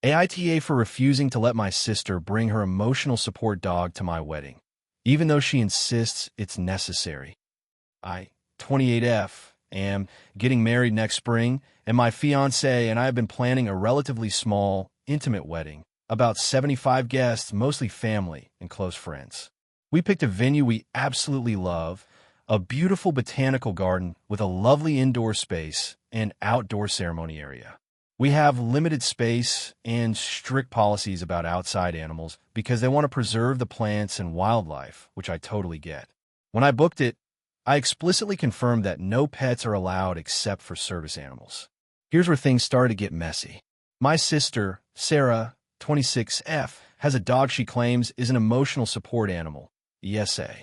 AITA for refusing to let my sister bring her emotional support dog to my wedding, even though she insists it's necessary. I, 28F, am getting married next spring, and my fiancé and I have been planning a relatively small, intimate wedding, about 75 guests, mostly family and close friends. We picked a venue we absolutely love, a beautiful botanical garden with a lovely indoor space and outdoor ceremony area. We have limited space and strict policies about outside animals because they want to preserve the plants and wildlife, which I totally get. When I booked it, I explicitly confirmed that no pets are allowed except for service animals. Here's where things started to get messy. My sister, Sarah, 26F, has a dog she claims is an emotional support animal, ESA.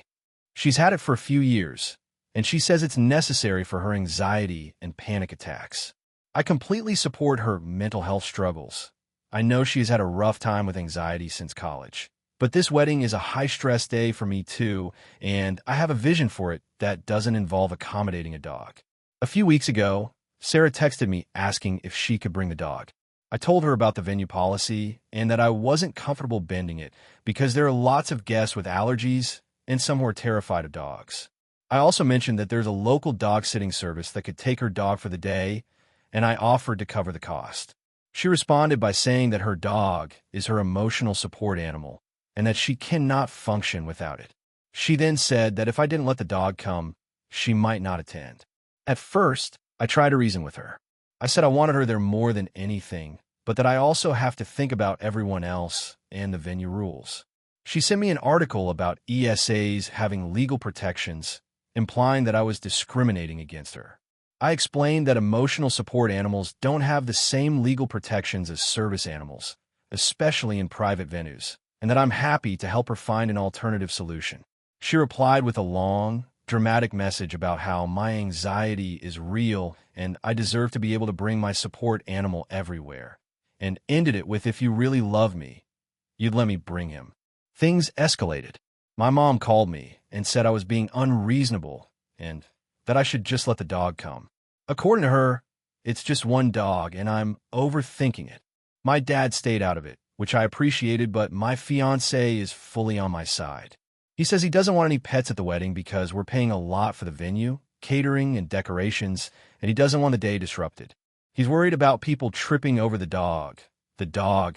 She's had it for a few years, and she says it's necessary for her anxiety and panic attacks. I completely support her mental health struggles. I know she's had a rough time with anxiety since college. But this wedding is a high-stress day for me too, and I have a vision for it that doesn't involve accommodating a dog. A few weeks ago, Sarah texted me asking if she could bring the dog. I told her about the venue policy and that I wasn't comfortable bending it because there are lots of guests with allergies and some who are terrified of dogs. I also mentioned that there's a local dog sitting service that could take her dog for the day, and I offered to cover the cost. She responded by saying that her dog is her emotional support animal and that she cannot function without it. She then said that if I didn't let the dog come, she might not attend. At first, I tried to reason with her. I said I wanted her there more than anything, but that I also have to think about everyone else and the venue rules. She sent me an article about ESAs having legal protections, implying that I was discriminating against her. I explained that emotional support animals don't have the same legal protections as service animals, especially in private venues, and that I'm happy to help her find an alternative solution. She replied with a long, dramatic message about how my anxiety is real and I deserve to be able to bring my support animal everywhere, and ended it with, "If you really love me, you'd let me bring him." Things escalated. My mom called me and said I was being unreasonable and that I should just let the dog come. According to her, it's just one dog and I'm overthinking it. My dad stayed out of it, which I appreciated, but my fiancé is fully on my side. He says he doesn't want any pets at the wedding because we're paying a lot for the venue, catering, and decorations, and he doesn't want the day disrupted. He's worried about people tripping over the dog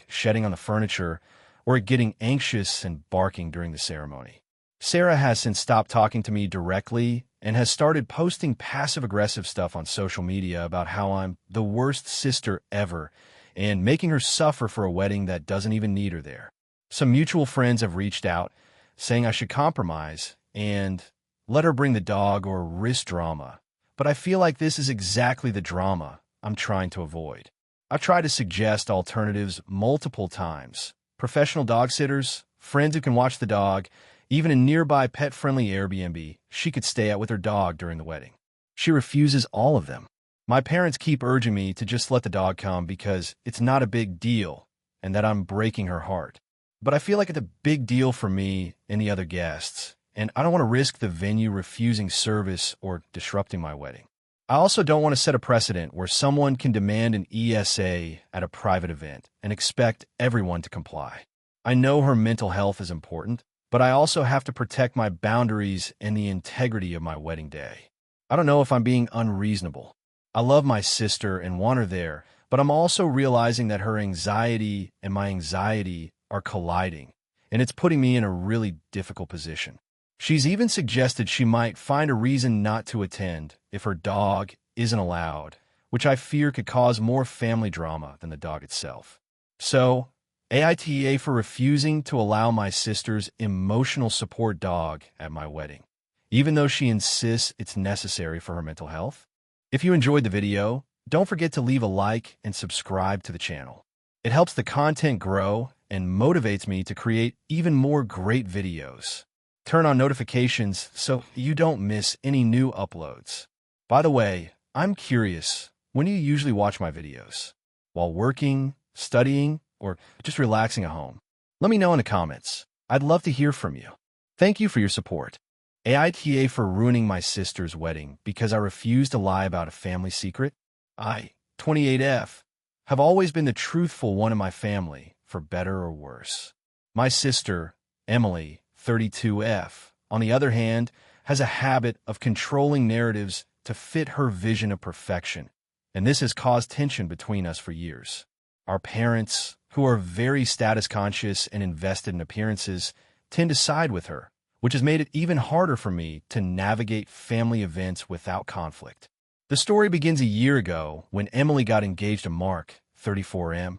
shedding on the furniture, or it getting anxious and barking during the ceremony. Sarah has since stopped talking to me directly and has started posting passive-aggressive stuff on social media about how I'm the worst sister ever and making her suffer for a wedding that doesn't even need her there. Some mutual friends have reached out, saying I should compromise and let her bring the dog or risk drama, but I feel like this is exactly the drama I'm trying to avoid. I've tried to suggest alternatives multiple times: professional dog sitters, friends who can watch the dog, even a nearby pet-friendly Airbnb she could stay at with her dog during the wedding. She refuses all of them. My parents keep urging me to just let the dog come because it's not a big deal and that I'm breaking her heart. But I feel like it's a big deal for me and the other guests, and I don't want to risk the venue refusing service or disrupting my wedding. I also don't want to set a precedent where someone can demand an ESA at a private event and expect everyone to comply. I know her mental health is important, but I also have to protect my boundaries and the integrity of my wedding day. I don't know if I'm being unreasonable. I love my sister and want her there, but I'm also realizing that her anxiety and my anxiety are colliding, and it's putting me in a really difficult position. She's even suggested she might find a reason not to attend if her dog isn't allowed, which I fear could cause more family drama than the dog itself. So, AITA for refusing to allow my sister's emotional support dog at my wedding, even though she insists it's necessary for her mental health. If you enjoyed the video, don't forget to leave a like and subscribe to the channel. It helps the content grow and motivates me to create even more great videos. Turn on notifications so you don't miss any new uploads. By the way, I'm curious, when do you usually watch my videos? While working, studying, or just relaxing at home? Let me know in the comments. I'd love to hear from you. Thank you for your support. AITA for ruining my sister's wedding because I refused to lie about a family secret. I, 28F, have always been the truthful one in my family, for better or worse. My sister, Emily, 32F, on the other hand, has a habit of controlling narratives to fit her vision of perfection, and this has caused tension between us for years. Our parents, who are very status conscious and invested in appearances, tend to side with her, which has made it even harder for me to navigate family events without conflict. The story begins a year ago when Emily got engaged to Mark, 34M.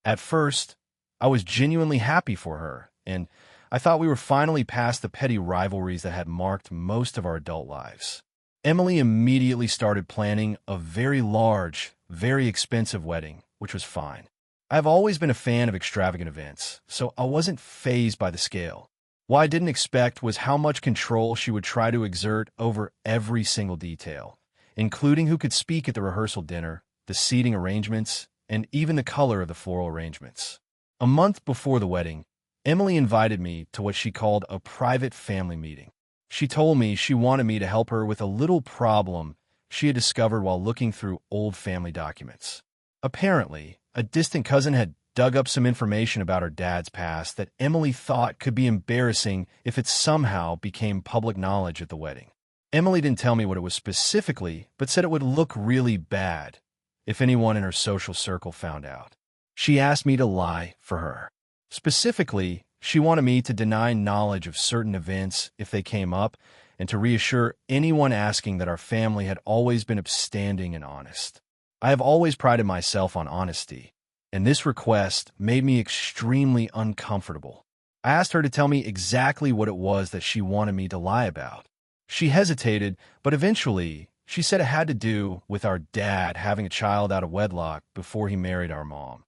At first, I was genuinely happy for her, and I thought we were finally past the petty rivalries that had marked most of our adult lives. Emily immediately started planning a very large, very expensive wedding, which was fine. I've always been a fan of extravagant events, so I wasn't fazed by the scale. What I didn't expect was how much control she would try to exert over every single detail, including who could speak at the rehearsal dinner, the seating arrangements, and even the color of the floral arrangements. A month before the wedding, Emily invited me to what she called a private family meeting. She told me she wanted me to help her with a little problem she had discovered while looking through old family documents. Apparently, a distant cousin had dug up some information about her dad's past that Emily thought could be embarrassing if it somehow became public knowledge at the wedding. Emily didn't tell me what it was specifically, but said it would look really bad if anyone in her social circle found out. She asked me to lie for her. Specifically, she wanted me to deny knowledge of certain events if they came up, and to reassure anyone asking that our family had always been upstanding and honest. I have always prided myself on honesty, and this request made me extremely uncomfortable. I asked her to tell me exactly what it was that she wanted me to lie about. She hesitated, but eventually she said it had to do with our dad having a child out of wedlock before he married our mom,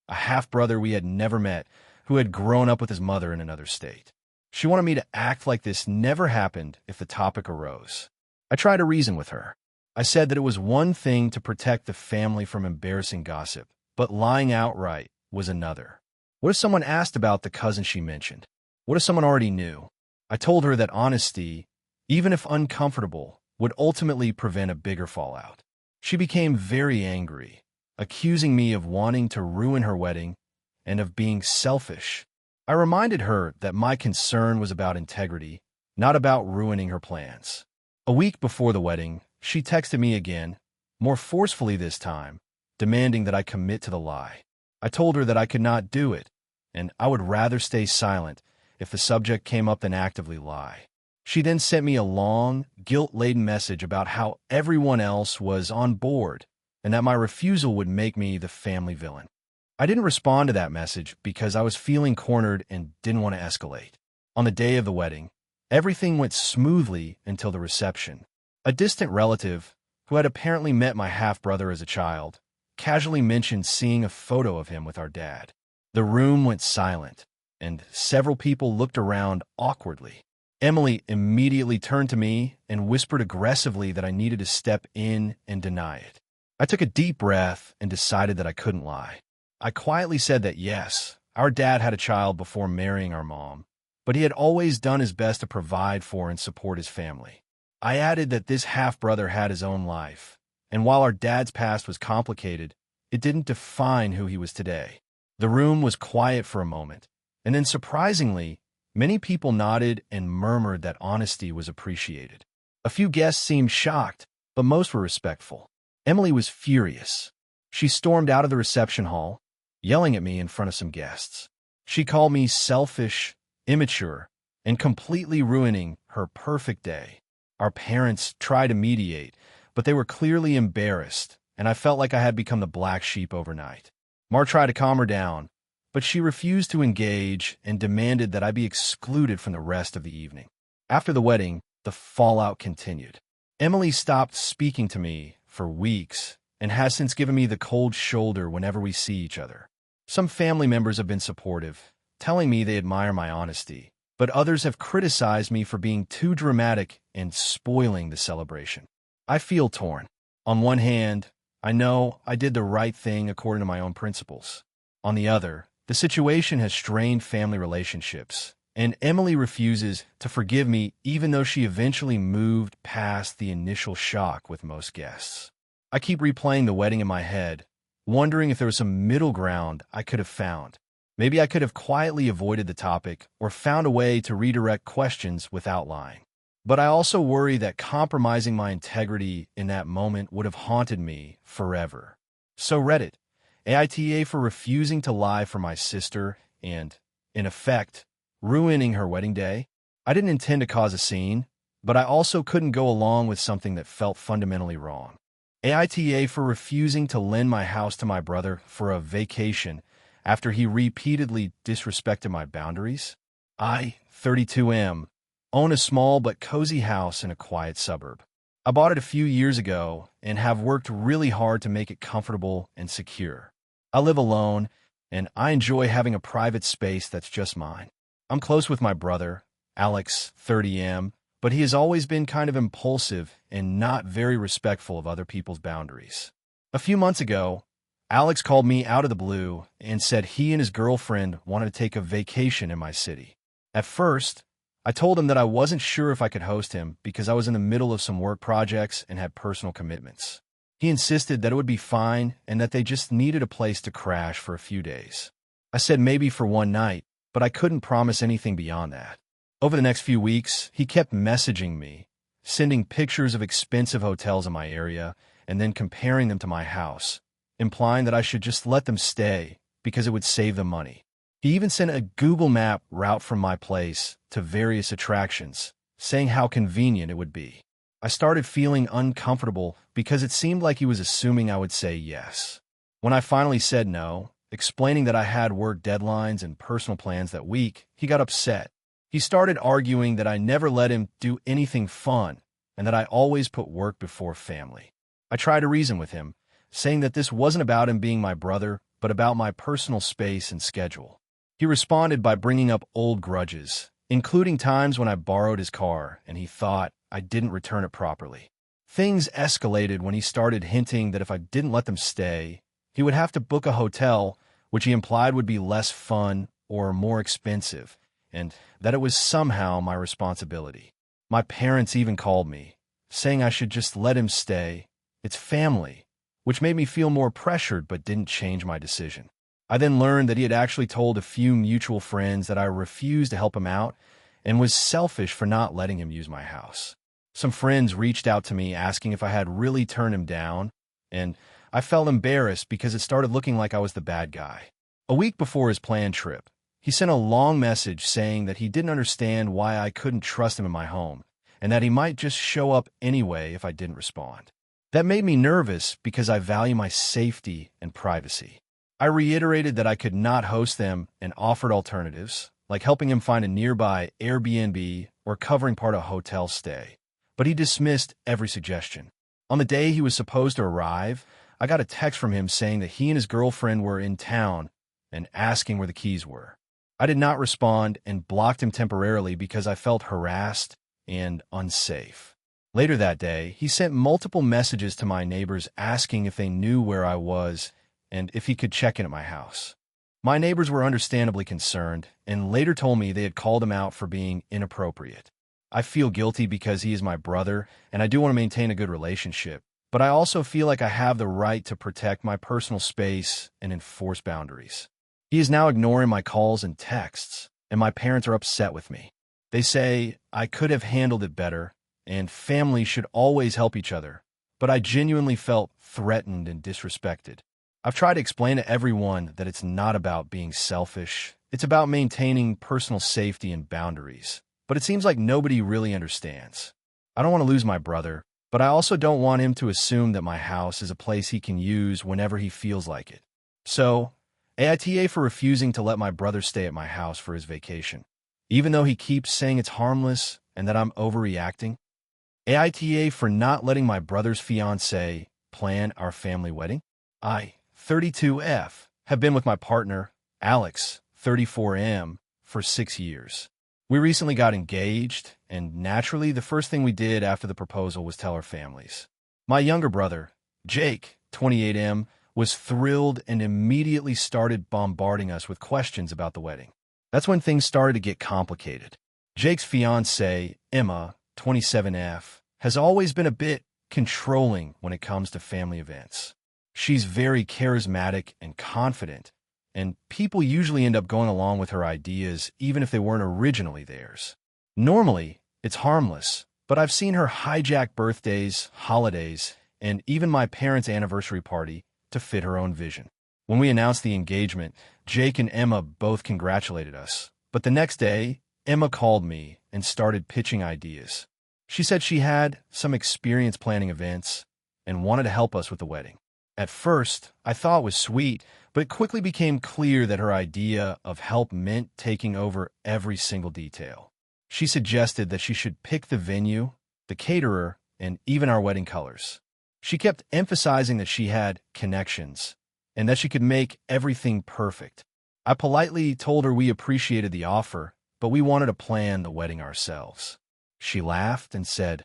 a half-brother we had never met who had grown up with his mother in another state. She wanted me to act like this never happened if the topic arose. I tried to reason with her. I said that it was one thing to protect the family from embarrassing gossip, but lying outright was another. What if someone asked about the cousin she mentioned? What if someone already knew? I told her that honesty, even if uncomfortable, would ultimately prevent a bigger fallout. She became very angry, accusing me of wanting to ruin her wedding and of being selfish. I reminded her that my concern was about integrity, not about ruining her plans. A week before the wedding, she texted me again, more forcefully this time, demanding that I commit to the lie. I told her that I could not do it, and I would rather stay silent if the subject came up than actively lie. She then sent me a long, guilt-laden message about how everyone else was on board and that my refusal would make me the family villain. I didn't respond to that message because I was feeling cornered and didn't want to escalate. On the day of the wedding, everything went smoothly until the reception. A distant relative, who had apparently met my half-brother as a child, casually mentioned seeing a photo of him with our dad. The room went silent, and several people looked around awkwardly. Emily immediately turned to me and whispered aggressively that I needed to step in and deny it. I took a deep breath and decided that I couldn't lie. I quietly said that yes, our dad had a child before marrying our mom, but he had always done his best to provide for and support his family. I added that this half-brother had his own life, and while our dad's past was complicated, it didn't define who he was today. The room was quiet for a moment, and then surprisingly, many people nodded and murmured that honesty was appreciated. A few guests seemed shocked, but most were respectful. Emily was furious. She stormed out of the reception hall, yelling at me in front of some guests. She called me selfish, immature, and completely ruining her perfect day. Our parents tried to mediate, but they were clearly embarrassed, and I felt like I had become the black sheep overnight. Mar tried to calm her down, but she refused to engage and demanded that I be excluded from the rest of the evening. After the wedding, the fallout continued. Emily stopped speaking to me for weeks and has since given me the cold shoulder whenever we see each other. Some family members have been supportive, telling me they admire my honesty, but others have criticized me for being too dramatic and spoiling the celebration. I feel torn. On one hand, I know I did the right thing according to my own principles. On the other, the situation has strained family relationships, and Emily refuses to forgive me even though she eventually moved past the initial shock with most guests. I keep replaying the wedding in my head, wondering if there was some middle ground I could have found. Maybe I could have quietly avoided the topic or found a way to redirect questions without lying. But I also worry that compromising my integrity in that moment would have haunted me forever. So Reddit, AITA for refusing to lie for my sister and, in effect, ruining her wedding day. I didn't intend to cause a scene, but I also couldn't go along with something that felt fundamentally wrong. AITA for refusing to lend my house to my brother for a vacation after he repeatedly disrespected my boundaries. I, 32M, own a small but cozy house in a quiet suburb. I bought it a few years ago and have worked really hard to make it comfortable and secure. I live alone, and I enjoy having a private space that's just mine. I'm close with my brother, Alex, 30M, but he has always been kind of impulsive and not very respectful of other people's boundaries. A few months ago, Alex called me out of the blue and said he and his girlfriend wanted to take a vacation in my city. At first, I told him that I wasn't sure if I could host him because I was in the middle of some work projects and had personal commitments. He insisted that it would be fine and that they just needed a place to crash for a few days. I said maybe for one night, but I couldn't promise anything beyond that. Over the next few weeks, he kept messaging me, sending pictures of expensive hotels in my area and then comparing them to my house, implying that I should just let them stay because it would save them money. He even sent a Google Map route from my place to various attractions, saying how convenient it would be. I started feeling uncomfortable because it seemed like he was assuming I would say yes. When I finally said no, explaining that I had work deadlines and personal plans that week, he got upset. He started arguing that I never let him do anything fun and that I always put work before family. I tried to reason with him, saying that this wasn't about him being my brother, but about my personal space and schedule. He responded by bringing up old grudges, including times when I borrowed his car and he thought I didn't return it properly. Things escalated when he started hinting that if I didn't let them stay, he would have to book a hotel, which he implied would be less fun or more expensive, and that it was somehow my responsibility. My parents even called me, saying I should just let him stay. It's family, which made me feel more pressured but didn't change my decision. I then learned that he had actually told a few mutual friends that I refused to help him out and was selfish for not letting him use my house. Some friends reached out to me asking if I had really turned him down, and I felt embarrassed because it started looking like I was the bad guy. A week before his planned trip, he sent a long message saying that he didn't understand why I couldn't trust him in my home, and that he might just show up anyway if I didn't respond. That made me nervous because I value my safety and privacy. I reiterated that I could not host them and offered alternatives, like helping him find a nearby Airbnb or covering part of a hotel stay. But he dismissed every suggestion. On the day he was supposed to arrive, I got a text from him saying that he and his girlfriend were in town and asking where the keys were. I did not respond and blocked him temporarily because I felt harassed and unsafe. Later that day, he sent multiple messages to my neighbors asking if they knew where I was and if he could check in at my house. My neighbors were understandably concerned and later told me they had called him out for being inappropriate. I feel guilty because he is my brother and I do want to maintain a good relationship, but I also feel like I have the right to protect my personal space and enforce boundaries. He is now ignoring my calls and texts, and my parents are upset with me. They say I could have handled it better and family should always help each other, but I genuinely felt threatened and disrespected. I've tried to explain to everyone that it's not about being selfish. It's about maintaining personal safety and boundaries. But it seems like nobody really understands. I don't want to lose my brother, but I also don't want him to assume that my house is a place he can use whenever he feels like it. So, AITA for refusing to let my brother stay at my house for his vacation. Even though he keeps saying it's harmless and that I'm overreacting. AITA for not letting my brother's fiancée plan our family wedding. I, 32F, have been with my partner, Alex, 34M, for 6 years. We recently got engaged, and naturally, the first thing we did after the proposal was tell our families. My younger brother, Jake, 28M, was thrilled and immediately started bombarding us with questions about the wedding. That's when things started to get complicated. Jake's fiancée, Emma, 27F, has always been a bit controlling when it comes to family events. She's very charismatic and confident, and people usually end up going along with her ideas even if they weren't originally theirs. Normally, it's harmless, but I've seen her hijack birthdays, holidays, and even my parents' anniversary party to fit her own vision. When we announced the engagement, Jake and Emma both congratulated us, but the next day, Emma called me and started pitching ideas. She said she had some experience planning events and wanted to help us with the wedding. At first, I thought it was sweet, but it quickly became clear that her idea of help meant taking over every single detail. She suggested that she should pick the venue, the caterer, and even our wedding colors. She kept emphasizing that she had connections and that she could make everything perfect. I politely told her we appreciated the offer, but we wanted to plan the wedding ourselves. She laughed and said,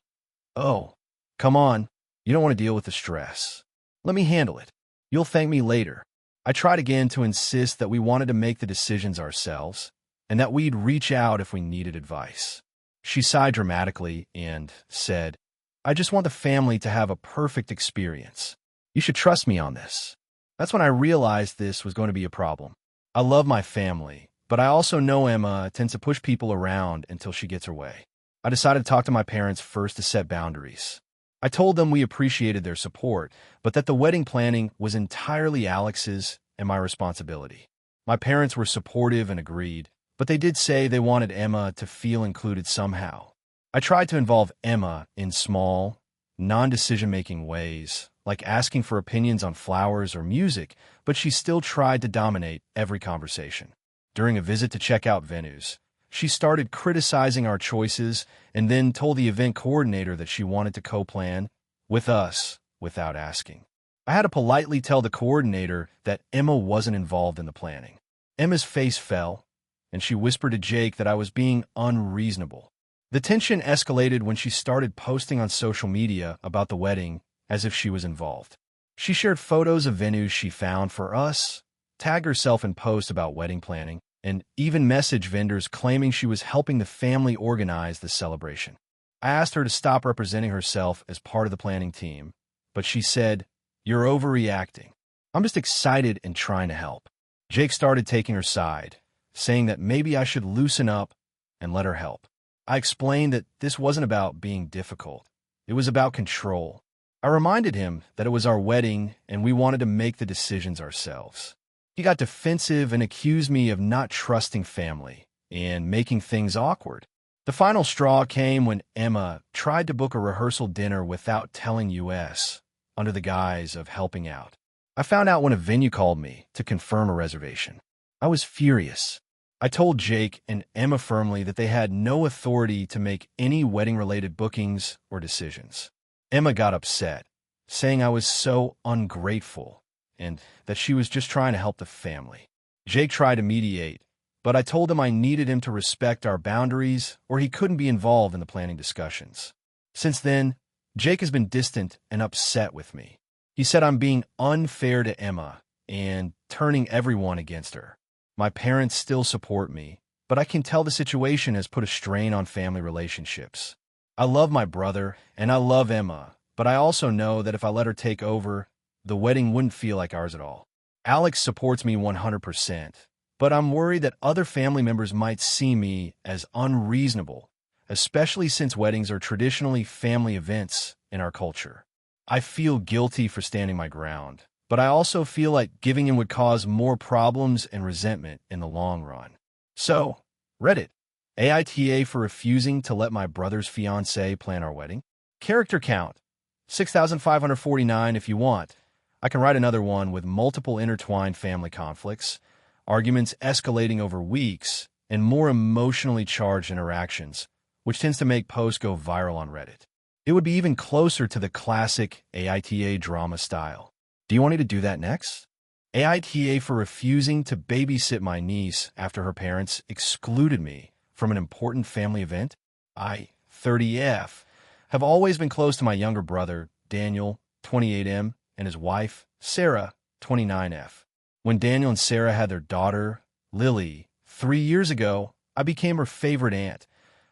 "Oh, come on, you don't want to deal with the stress. Let me handle it. You'll thank me later." I tried again to insist that we wanted to make the decisions ourselves and that we'd reach out if we needed advice. She sighed dramatically and said, "I just want the family to have a perfect experience. You should trust me on this." That's when I realized this was going to be a problem. I love my family, but I also know Emma tends to push people around until she gets her way. I decided to talk to my parents first to set boundaries. I told them we appreciated their support, but that the wedding planning was entirely Alex's and my responsibility. My parents were supportive and agreed, but they did say they wanted Emma to feel included somehow. I tried to involve Emma in small, non-decision-making ways, like asking for opinions on flowers or music, but she still tried to dominate every conversation. During a visit to check out venues, she started criticizing our choices and then told the event coordinator that she wanted to co-plan with us without asking. I had to politely tell the coordinator that Emma wasn't involved in the planning. Emma's face fell, and she whispered to Jake that I was being unreasonable. The tension escalated when she started posting on social media about the wedding as if she was involved. She shared photos of venues she found for us, tagged herself in posts about wedding planning, and even messaged vendors claiming she was helping the family organize the celebration. I asked her to stop representing herself as part of the planning team, but she said, "You're overreacting. I'm just excited and trying to help." Jake started taking her side, saying that maybe I should loosen up and let her help. I explained that this wasn't about being difficult. It was about control. I reminded him that it was our wedding and we wanted to make the decisions ourselves. He got defensive and accused me of not trusting family and making things awkward. The final straw came when Emma tried to book a rehearsal dinner without telling us, under the guise of helping out. I found out when a venue called me to confirm a reservation. I was furious. I told Jake and Emma firmly that they had no authority to make any wedding-related bookings or decisions. Emma got upset, saying I was so ungrateful and that she was just trying to help the family. Jake tried to mediate, but I told him I needed him to respect our boundaries or he couldn't be involved in the planning discussions. Since then, Jake has been distant and upset with me. He said I'm being unfair to Emma and turning everyone against her. My parents still support me, but I can tell the situation has put a strain on family relationships. I love my brother and I love Emma, but I also know that if I let her take over, the wedding wouldn't feel like ours at all. Alex supports me 100%, but I'm worried that other family members might see me as unreasonable, especially since weddings are traditionally family events in our culture. I feel guilty for standing my ground, but I also feel like giving in would cause more problems and resentment in the long run. So, Reddit. AITA for refusing to let my brother's fiancé plan our wedding. Character count, 6,549 if you want. I can write another one with multiple intertwined family conflicts, arguments escalating over weeks, and more emotionally charged interactions, which tends to make posts go viral on Reddit. It would be even closer to the classic AITA drama style. Do you want me to do that next? AITA for refusing to babysit my niece after her parents excluded me from an important family event. I, 30F, have always been close to my younger brother, Daniel, 28M, and his wife, Sarah, 29F. When Daniel and Sarah had their daughter, Lily, 3 years ago, I became her favorite aunt,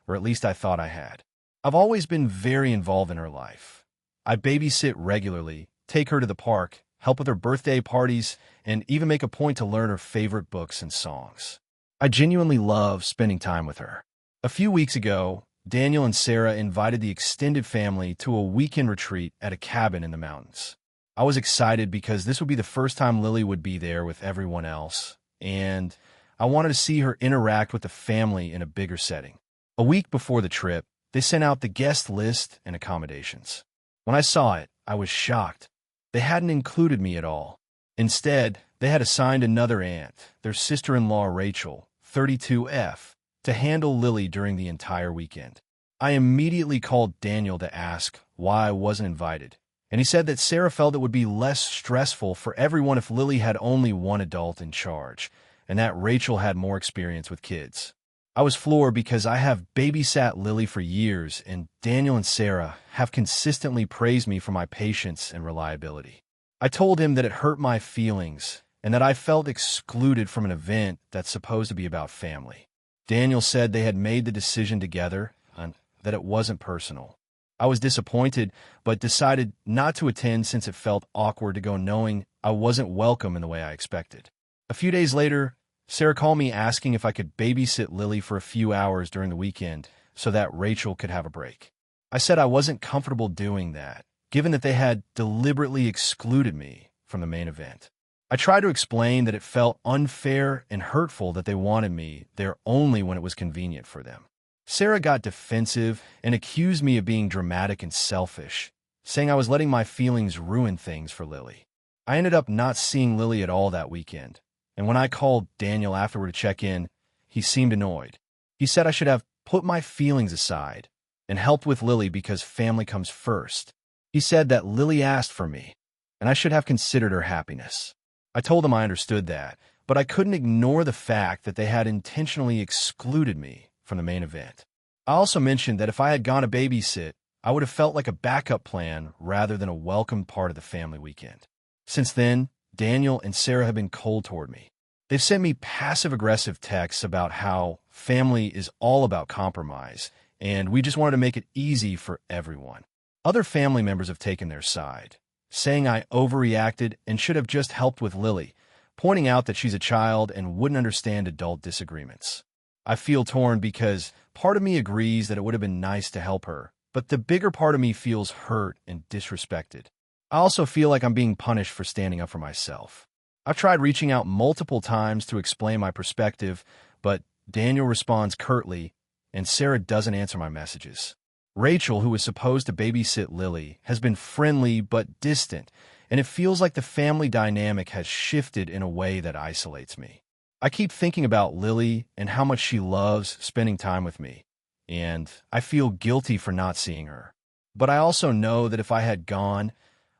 or at least I thought I had. I've always been very involved in her life. I babysit regularly, take her to the park, help with her birthday parties, and even make a point to learn her favorite books and songs. I genuinely love spending time with her. A few weeks ago, Daniel and Sarah invited the extended family to a weekend retreat at a cabin in the mountains. I was excited because this would be the first time Lily would be there with everyone else, and I wanted to see her interact with the family in a bigger setting. A week before the trip, they sent out the guest list and accommodations. When I saw it, I was shocked. They hadn't included me at all. Instead, they had assigned another aunt, their sister-in-law Rachel, 32F, to handle Lily during the entire weekend. I immediately called Daniel to ask why I wasn't invited, and he said that Sarah felt it would be less stressful for everyone if Lily had only one adult in charge, and that Rachel had more experience with kids. I was floored because I have babysat Lily for years, and Daniel and Sarah have consistently praised me for my patience and reliability. I told him that it hurt my feelings and that I felt excluded from an event that's supposed to be about family. Daniel said they had made the decision together and that it wasn't personal. I was disappointed, but decided not to attend since it felt awkward to go knowing I wasn't welcome in the way I expected. A few days later, Sarah called me asking if I could babysit Lily for a few hours during the weekend so that Rachel could have a break. I said I wasn't comfortable doing that, given that they had deliberately excluded me from the main event. I tried to explain that it felt unfair and hurtful that they wanted me there only when it was convenient for them. Sarah got defensive and accused me of being dramatic and selfish, saying I was letting my feelings ruin things for Lily. I ended up not seeing Lily at all that weekend, and when I called Daniel afterward to check in, he seemed annoyed. He said I should have put my feelings aside and helped with Lily because family comes first. He said that Lily asked for me, and I should have considered her happiness. I told him I understood that, but I couldn't ignore the fact that they had intentionally excluded me from the main event. I also mentioned that if I had gone to babysit, I would have felt like a backup plan rather than a welcome part of the family weekend. Since then, Daniel and Sarah have been cold toward me. They've sent me passive-aggressive texts about how family is all about compromise, and we just wanted to make it easy for everyone. Other family members have taken their side, saying I overreacted and should have just helped with Lily, pointing out that she's a child and wouldn't understand adult disagreements. I feel torn because part of me agrees that it would have been nice to help her, but the bigger part of me feels hurt and disrespected. I also feel like I'm being punished for standing up for myself. I've tried reaching out multiple times to explain my perspective, but Daniel responds curtly, and Sarah doesn't answer my messages. Rachel, who was supposed to babysit Lily, has been friendly but distant, and it feels like the family dynamic has shifted in a way that isolates me. I keep thinking about Lily and how much she loves spending time with me, and I feel guilty for not seeing her. But I also know that if I had gone,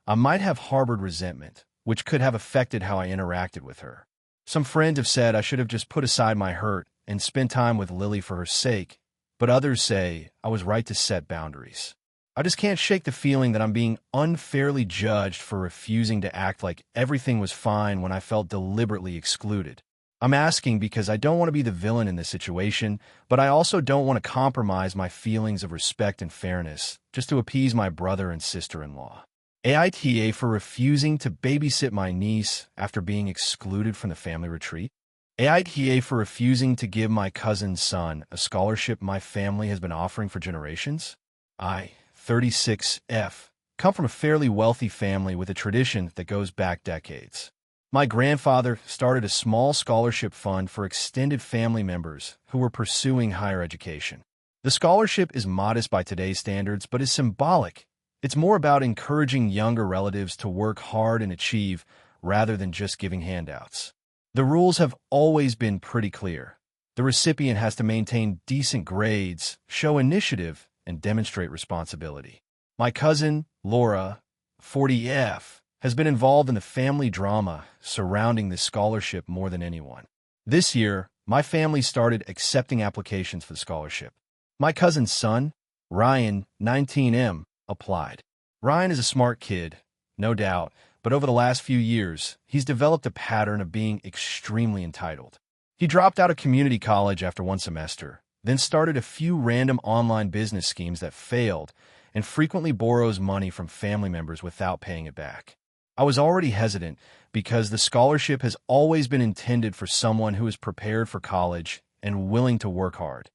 I might have harbored resentment, which could have affected how I interacted with her. Some friends have said I should have just put aside my hurt and spent time with Lily for her sake, but others say I was right to set boundaries. I just can't shake the feeling that I'm being unfairly judged for refusing to act like everything was fine when I felt deliberately excluded. I'm asking because I don't want to be the villain in this situation, but I also don't want to compromise my feelings of respect and fairness just to appease my brother and sister-in-law. AITA for refusing to babysit my niece after being excluded from the family retreat. AITA for refusing to give my cousin's son a scholarship my family has been offering for generations. I, 36F, come from a fairly wealthy family with a tradition that goes back decades. My grandfather started a small scholarship fund for extended family members who were pursuing higher education. The scholarship is modest by today's standards, but is symbolic. It's more about encouraging younger relatives to work hard and achieve rather than just giving handouts. The rules have always been pretty clear. The recipient has to maintain decent grades, show initiative, and demonstrate responsibility. My cousin, Laura, 40F, has been involved in the family drama surrounding this scholarship more than anyone. This year, my family started accepting applications for the scholarship. My cousin's son, Ryan, 19M, applied. Ryan is a smart kid, no doubt, but over the last few years, he's developed a pattern of being extremely entitled. He dropped out of community college after one semester, then started a few random online business schemes that failed, and frequently borrows money from family members without paying it back. I I was already hesitant because the scholarship has always been intended for someone who is prepared for college and willing to work hard,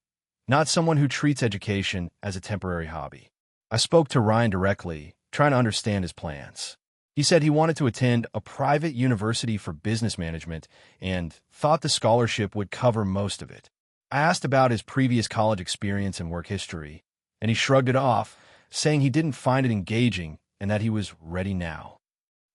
not someone who treats education as a temporary hobby. I spoke to Ryan directly, trying to understand his plans. He said he wanted to attend a private university for business management and thought the scholarship would cover most of it. I asked about his previous college experience and work history, and he shrugged it off, saying he didn't find it engaging and that he was ready now.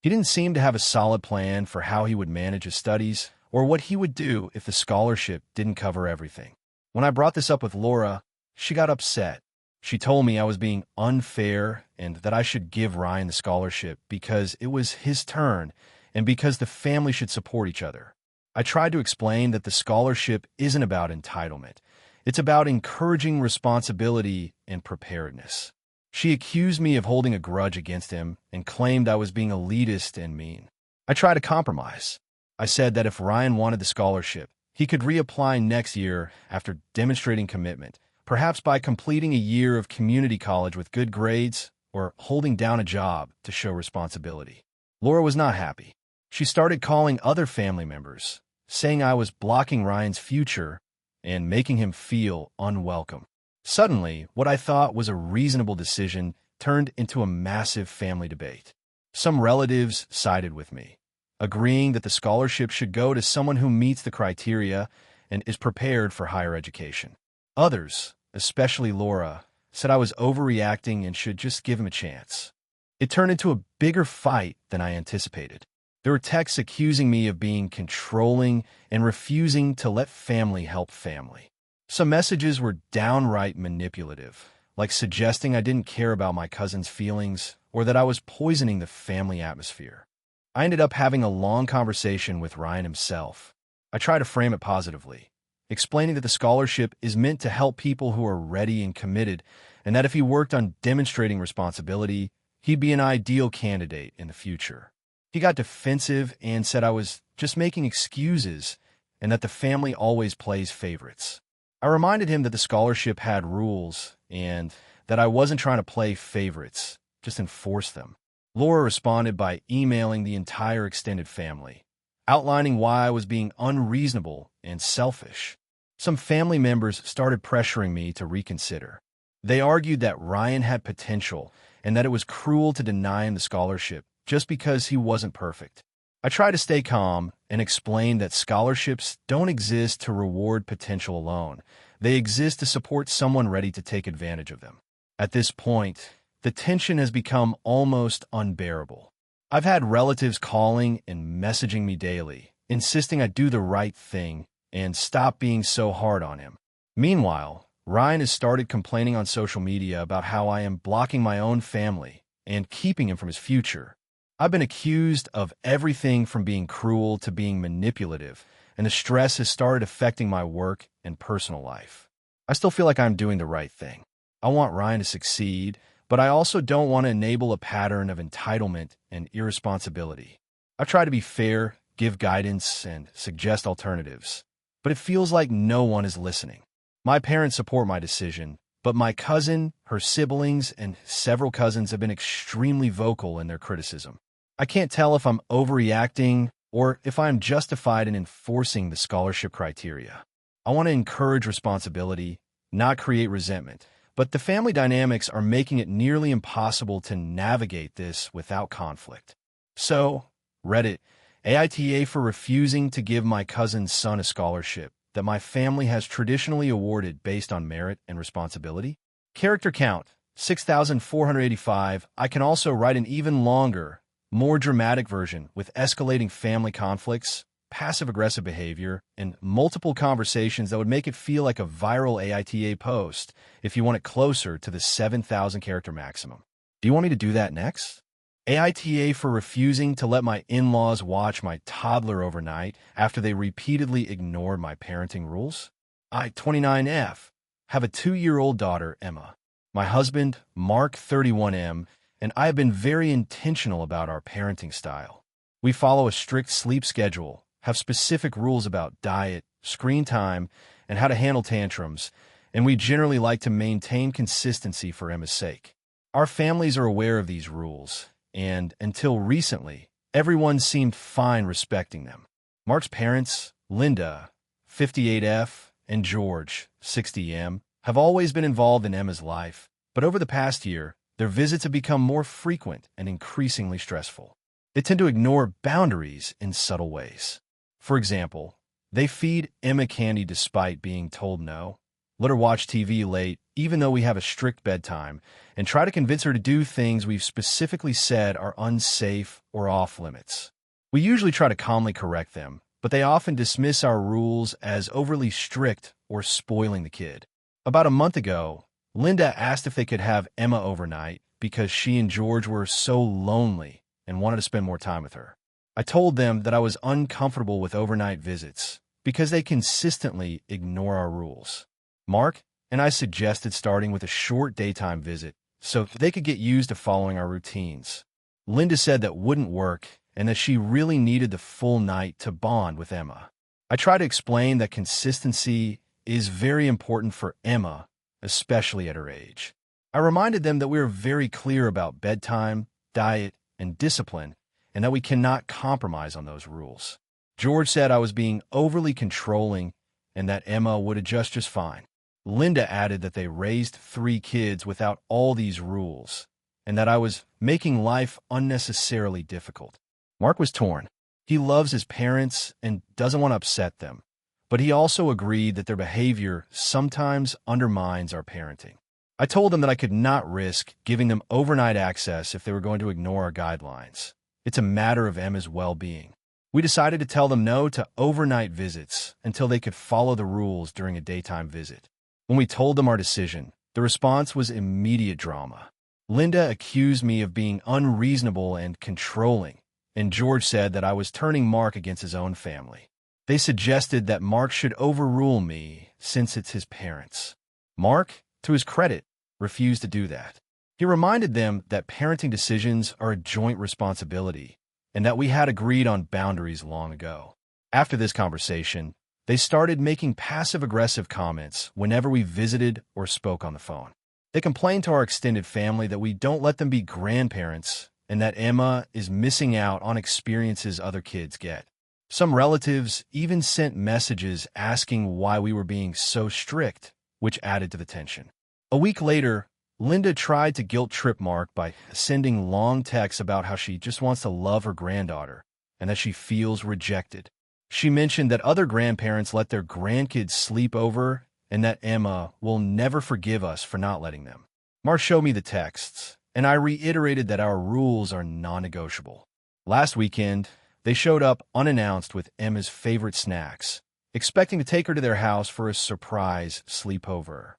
He didn't seem to have a solid plan for how he would manage his studies or what he would do if the scholarship didn't cover everything. When I brought this up with Laura, she got upset. She told me I was being unfair and that I should give Ryan the scholarship because it was his turn and because the family should support each other. I tried to explain that the scholarship isn't about entitlement. It's about encouraging responsibility and preparedness. She accused me of holding a grudge against him and claimed I was being elitist and mean. I tried to compromise. I said that if Ryan wanted the scholarship, he could reapply next year after demonstrating commitment, perhaps by completing a year of community college with good grades or holding down a job to show responsibility. Laura was not happy. She started calling other family members, saying I was blocking Ryan's future and making him feel unwelcome. Suddenly, what I thought was a reasonable decision turned into a massive family debate. Some relatives sided with me, agreeing that the scholarship should go to someone who meets the criteria and is prepared for higher education. Others, especially Laura, said I was overreacting and should just give him a chance. It turned into a bigger fight than I anticipated. There were texts accusing me of being controlling and refusing to let family help family. Some messages were downright manipulative, like suggesting I didn't care about my cousin's feelings or that I was poisoning the family atmosphere. I ended up having a long conversation with Ryan himself. I tried to frame it positively, explaining that the scholarship is meant to help people who are ready and committed, and that if he worked on demonstrating responsibility, he'd be an ideal candidate in the future. He got defensive and said I was just making excuses and that the family always plays favorites. I reminded him that the scholarship had rules and that I wasn't trying to play favorites, just enforce them. Laura responded by emailing the entire extended family, outlining why I was being unreasonable and selfish. Some family members started pressuring me to reconsider. They argued that Ryan had potential and that it was cruel to deny him the scholarship just because he wasn't perfect. I tried to stay calm and explain that scholarships don't exist to reward potential alone. They exist to support someone ready to take advantage of them. At this point, the tension has become almost unbearable. I've had relatives calling and messaging me daily, insisting I do the right thing and stop being so hard on him. Meanwhile, Ryan has started complaining on social media about how I am blocking my own family and keeping him from his future. I've been accused of everything from being cruel to being manipulative, and the stress has started affecting my work and personal life. I still feel like I'm doing the right thing. I want Ryan to succeed, but I also don't want to enable a pattern of entitlement and irresponsibility. I've tried to be fair, give guidance, and suggest alternatives, but it feels like no one is listening. My parents support my decision, but my cousin, her siblings, and several cousins have been extremely vocal in their criticism. I can't tell if I'm overreacting or if I'm justified in enforcing the scholarship criteria. I want to encourage responsibility, not create resentment, but the family dynamics are making it nearly impossible to navigate this without conflict. So, Reddit, AITA for refusing to give my cousin's son a scholarship that my family has traditionally awarded based on merit and responsibility. Character count, 6,485. I can also write an even longer, more dramatic version with escalating family conflicts, passive-aggressive behavior, and multiple conversations that would make it feel like a viral AITA post if you want it closer to the 7,000 character maximum. Do you want me to do that next? AITA for refusing to let my in-laws watch my toddler overnight after they repeatedly ignored my parenting rules. I, 29F, have a 2-year-old daughter, Emma. My husband, Mark, 31M, and I have been very intentional about our parenting style. We follow a strict sleep schedule, have specific rules about diet, screen time, and how to handle tantrums, and we generally like to maintain consistency for Emma's sake. Our families are aware of these rules, and until recently, Everyone seemed fine respecting them. Mark's parents, Linda, 58F, and George, 60M, have always been involved in Emma's life, but over the past year, their visits have become more frequent and increasingly stressful. They tend to ignore boundaries in subtle ways. For example, they feed Emma candy despite being told no, let her watch TV late even though we have a strict bedtime, and try to convince her to do things we've specifically said are unsafe or off-limits. We usually try to calmly correct them, but they often dismiss our rules as overly strict or spoiling the kid. About a month ago, Linda asked if they could have Emma overnight because she and George were so lonely and wanted to spend more time with her. I told them that I was uncomfortable with overnight visits because they consistently ignore our rules. Mark and I suggested starting with a short daytime visit so they could get used to following our routines. Linda said that wouldn't work and that she really needed the full night to bond with Emma. I tried to explain that consistency is very important for Emma, especially at her age. I reminded them that we are very clear about bedtime, diet, and discipline, and that we cannot compromise on those rules. George said I was being overly controlling and that Emma would adjust just fine. Linda added that they raised 3 kids without all these rules, and that I was making life unnecessarily difficult. Mark was torn. He loves his parents and doesn't want to upset them, but he also agreed that their behavior sometimes undermines our parenting. I told him that I could not risk giving them overnight access if they were going to ignore our guidelines. It's a matter of Emma's well-being. We decided to tell them no to overnight visits until they could follow the rules during a daytime visit. When we told them our decision, the response was immediate drama. Linda accused me of being unreasonable and controlling, and George said that I was turning Mark against his own family. They suggested that Mark should overrule me since it's his parents. Mark, to his credit, refused to do that. He reminded them that parenting decisions are a joint responsibility and that we had agreed on boundaries long ago. After this conversation, they started making passive-aggressive comments whenever we visited or spoke on the phone. They complained to our extended family that we don't let them be grandparents and that Emma is missing out on experiences other kids get. Some relatives even sent messages asking why we were being so strict, which added to the tension. A week later, Linda tried to guilt-trip Mark by sending long texts about how she just wants to love her granddaughter and that she feels rejected. She mentioned that other grandparents let their grandkids sleep over and that Emma will never forgive us for not letting them. Mark showed me the texts, and I reiterated that our rules are non-negotiable. Last weekend, they showed up unannounced with Emma's favorite snacks, expecting to take her to their house for a surprise sleepover.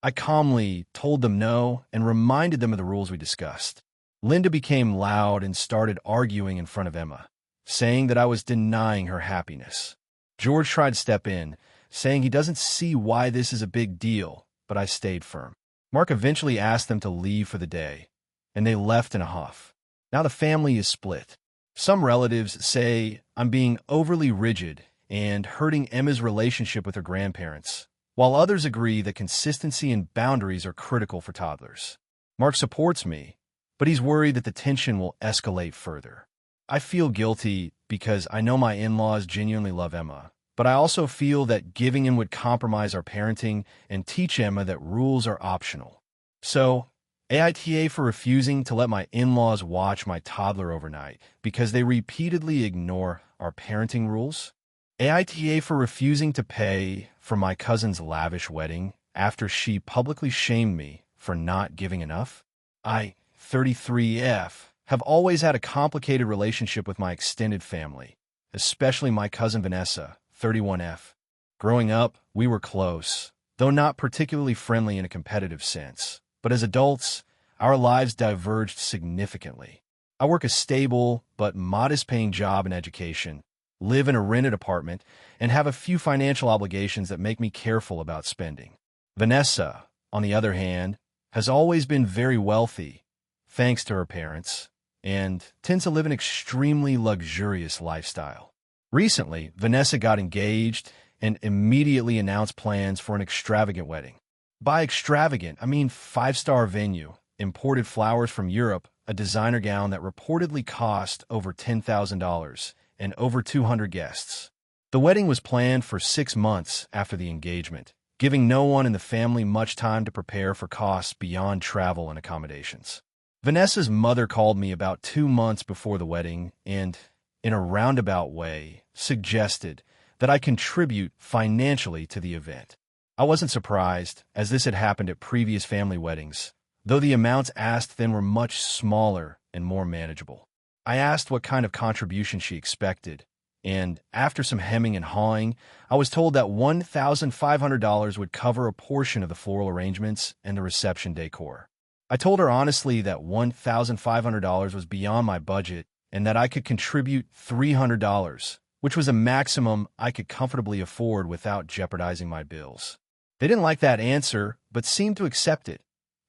I calmly told them no and reminded them of the rules we discussed. Linda became loud and started arguing in front of Emma, saying that I was denying her happiness. George tried to step in, saying he doesn't see why this is a big deal, but I stayed firm. Mark eventually asked them to leave for the day, and they left in a huff. Now the family is split. Some relatives say I'm being overly rigid and hurting Emma's relationship with her grandparents, while others agree that consistency and boundaries are critical for toddlers. Mark supports me, but he's worried that the tension will escalate further. I feel guilty because I know my in-laws genuinely love Emma, but I also feel that giving in would compromise our parenting and teach Emma that rules are optional. So, AITA for refusing to let my in-laws watch my toddler overnight because they repeatedly ignore our parenting rules. AITA for refusing to pay for my cousin's lavish wedding after she publicly shamed me for not giving enough. I, 33F, have always had a complicated relationship with my extended family, especially my cousin Vanessa, 31F. Growing up, we were close, though not particularly friendly in a competitive sense. But as adults, our lives diverged significantly. I work a stable but modest-paying job in education, live in a rented apartment, and have a few financial obligations that make me careful about spending. Vanessa, on the other hand, has always been very wealthy, thanks to her parents, and tends to live an extremely luxurious lifestyle. Recently, Vanessa got engaged and immediately announced plans for an extravagant wedding. By extravagant, I mean 5-star venue, imported flowers from Europe, a designer gown that reportedly cost over $10,000 and over 200 guests. The wedding was planned for 6 months after the engagement, giving no one in the family much time to prepare for costs beyond travel and accommodations. Vanessa's mother called me about 2 months before the wedding and, in a roundabout way, suggested that I contribute financially to the event. I wasn't surprised, as this had happened at previous family weddings, though the amounts asked then were much smaller and more manageable. I asked what kind of contribution she expected, and after some hemming and hawing, I was told that $1,500 would cover a portion of the floral arrangements and the reception decor. I told her honestly that $1,500 was beyond my budget and that I could contribute $300, which was a maximum I could comfortably afford without jeopardizing my bills. They didn't like that answer, but seemed to accept it,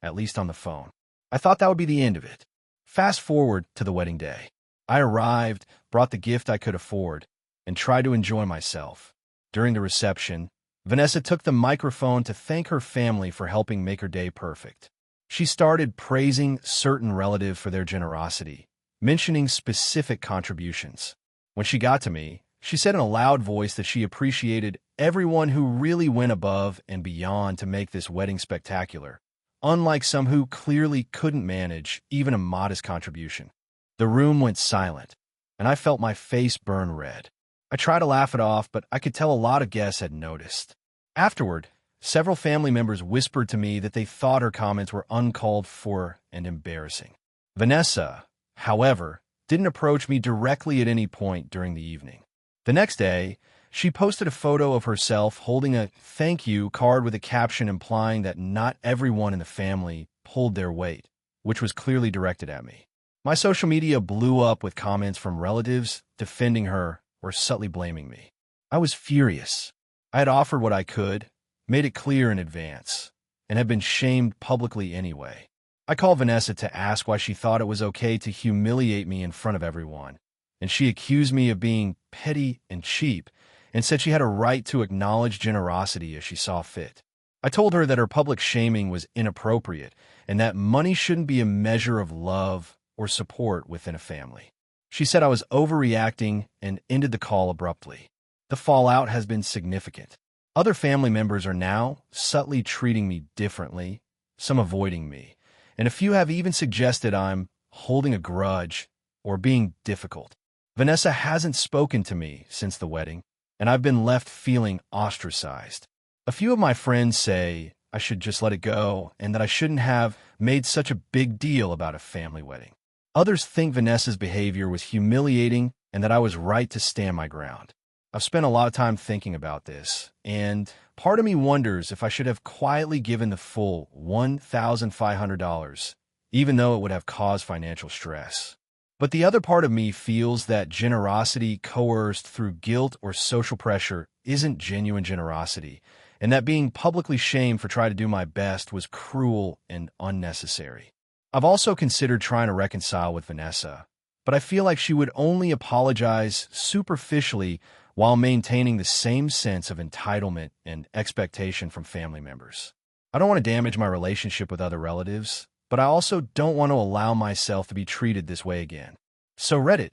at least on the phone. I thought that would be the end of it. Fast forward to the wedding day. I arrived, brought the gift I could afford, and tried to enjoy myself. During the reception, Vanessa took the microphone to thank her family for helping make her day perfect. She started praising certain relatives for their generosity, mentioning specific contributions. When she got to me, she said in a loud voice that she appreciated everyone who really went above and beyond to make this wedding spectacular, unlike some who clearly couldn't manage even a modest contribution. The room went silent, and I felt my face burn red. I tried to laugh it off, but I could tell a lot of guests had noticed. Afterward, several family members whispered to me that they thought her comments were uncalled for and embarrassing. Vanessa, however, didn't approach me directly at any point during the evening. The next day, she posted a photo of herself holding a thank you card with a caption implying that not everyone in the family pulled their weight, which was clearly directed at me. My social media blew up with comments from relatives defending her or subtly blaming me. I was furious. I had offered what I could, made it clear in advance, and had been shamed publicly anyway. I called Vanessa to ask why she thought it was okay to humiliate me in front of everyone, and she accused me of being petty and cheap and said she had a right to acknowledge generosity as she saw fit. I told her that her public shaming was inappropriate and that money shouldn't be a measure of love or support within a family. She said I was overreacting and ended the call abruptly. The fallout has been significant. Other family members are now subtly treating me differently, some avoiding me, and a few have even suggested I'm holding a grudge or being difficult. Vanessa hasn't spoken to me since the wedding, and I've been left feeling ostracized. A few of my friends say I should just let it go and that I shouldn't have made such a big deal about a family wedding. Others think Vanessa's behavior was humiliating and that I was right to stand my ground. I've spent a lot of time thinking about this, and part of me wonders if I should have quietly given the full $1,500, even though it would have caused financial stress. But the other part of me feels that generosity coerced through guilt or social pressure isn't genuine generosity, and that being publicly shamed for trying to do my best was cruel and unnecessary. I've also considered trying to reconcile with Vanessa, but I feel like she would only apologize superficially while maintaining the same sense of entitlement and expectation from family members. I don't want to damage my relationship with other relatives, but I also don't want to allow myself to be treated this way again. So Reddit,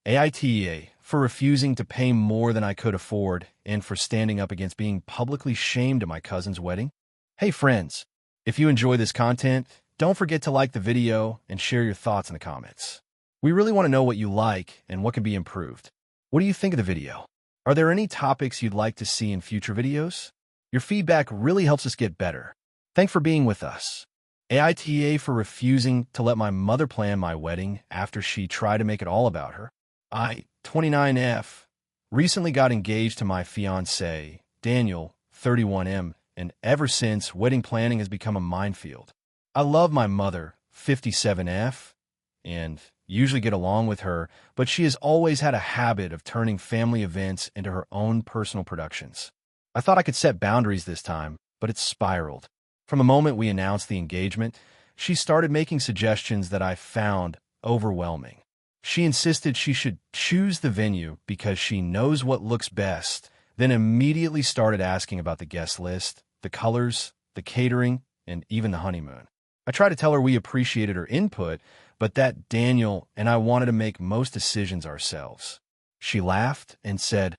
AITA, for refusing to pay more than I could afford and for standing up against being publicly shamed at my cousin's wedding. Hey friends, if you enjoy this content, don't forget to like the video and share your thoughts in the comments. We really want to know what you like and what can be improved. What do you think of the video? Are there any topics you'd like to see in future videos? Your feedback really helps us get better. Thanks for being with us. AITA for refusing to let my mother plan my wedding after she tried to make it all about her. I, 29F, recently got engaged to my fiancé, Daniel, 31M, and ever since, wedding planning has become a minefield. I love my mother, 57F, and usually get along with her, but she has always had a habit of turning family events into her own personal productions. I thought I could set boundaries this time, but it's spiraled. From the moment we announced the engagement, she started making suggestions that I found overwhelming. She insisted she should choose the venue because she knows what looks best, then immediately started asking about the guest list, the colors, the catering, and even the honeymoon. I tried to tell her we appreciated her input, but that Daniel and I wanted to make most decisions ourselves. She laughed and said,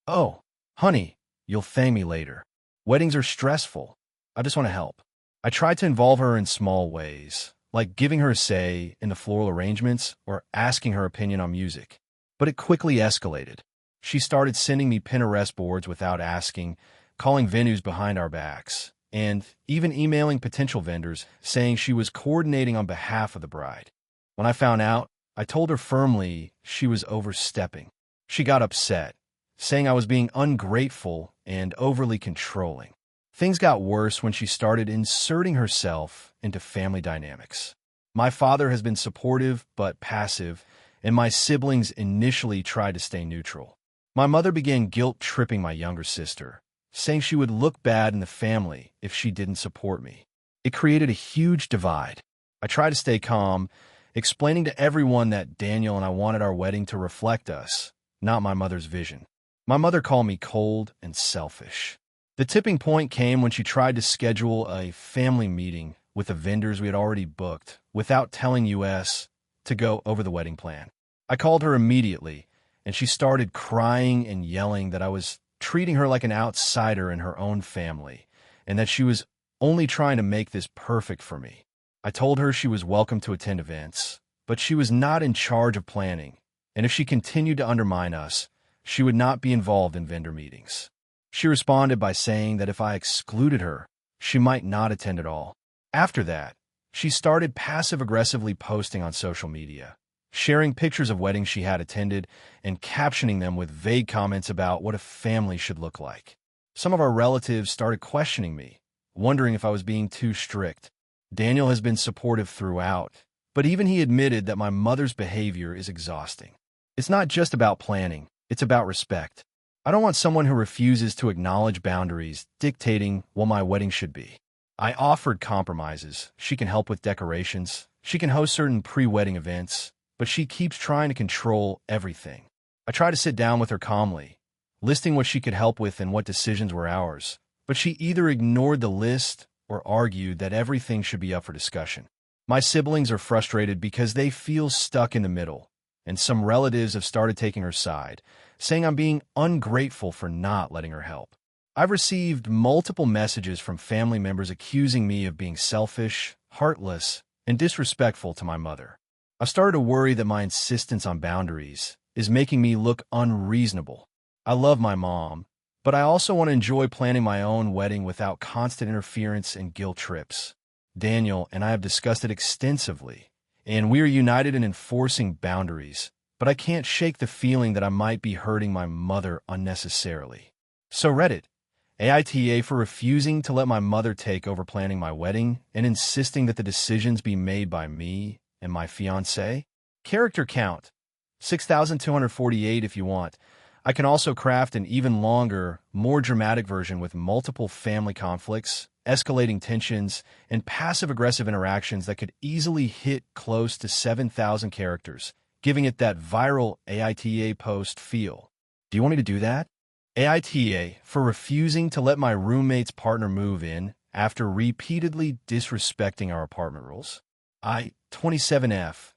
"Oh, honey, you'll thank me later. Weddings are stressful. I just want to help." I tried to involve her in small ways, like giving her a say in the floral arrangements or asking her opinion on music. But it quickly escalated. She started sending me Pinterest boards without asking, calling venues behind our backs, and even emailing potential vendors saying she was coordinating on behalf of the bride. When I found out, I told her firmly she was overstepping. She got upset, saying I was being ungrateful and overly controlling. Things got worse when she started inserting herself into family dynamics. My father has been supportive but passive, and my siblings initially tried to stay neutral. My mother began guilt-tripping my younger sister, saying she would look bad in the family if she didn't support me. It created a huge divide. I tried to stay calm, explaining to everyone that Daniel and I wanted our wedding to reflect us, not my mother's vision. My mother called me cold and selfish. The tipping point came when she tried to schedule a family meeting with the vendors we had already booked without telling us to go over the wedding plan. I called her immediately, and she started crying and yelling that I was treating her like an outsider in her own family, and that she was only trying to make this perfect for me. I told her she was welcome to attend events, but she was not in charge of planning, and if she continued to undermine us, she would not be involved in vendor meetings. She responded by saying that if I excluded her, she might not attend at all. After that, she started passive-aggressively posting on social media, sharing pictures of weddings she had attended and captioning them with vague comments about what a family should look like. Some of our relatives started questioning me, wondering if I was being too strict. Daniel has been supportive throughout, but even he admitted that my mother's behavior is exhausting. It's not just about planning, it's about respect. I don't want someone who refuses to acknowledge boundaries dictating what my wedding should be. I offered compromises. She can help with decorations. She can host certain pre-wedding events, but she keeps trying to control everything. I try to sit down with her calmly, listing what she could help with and what decisions were ours, but she either ignored the list or argued that everything should be up for discussion. My siblings are frustrated because they feel stuck in the middle, and some relatives have started taking her side, saying I'm being ungrateful for not letting her help. I've received multiple messages from family members accusing me of being selfish, heartless, and disrespectful to my mother. I've started to worry that my insistence on boundaries is making me look unreasonable. I love my mom, but I also want to enjoy planning my own wedding without constant interference and guilt trips. Daniel and I have discussed it extensively, and we are united in enforcing boundaries, but I can't shake the feeling that I might be hurting my mother unnecessarily. So Reddit, AITA for refusing to let my mother take over planning my wedding and insisting that the decisions be made by me and my fiancé. Character count, 6,248 if you want. I can also craft an even longer, more dramatic version with multiple family conflicts, escalating tensions, and passive-aggressive interactions that could easily hit close to 7,000 characters, giving it that viral AITA post feel. Do you want me to do that? AITA for refusing to let my roommate's partner move in after repeatedly disrespecting our apartment rules. I, 27F,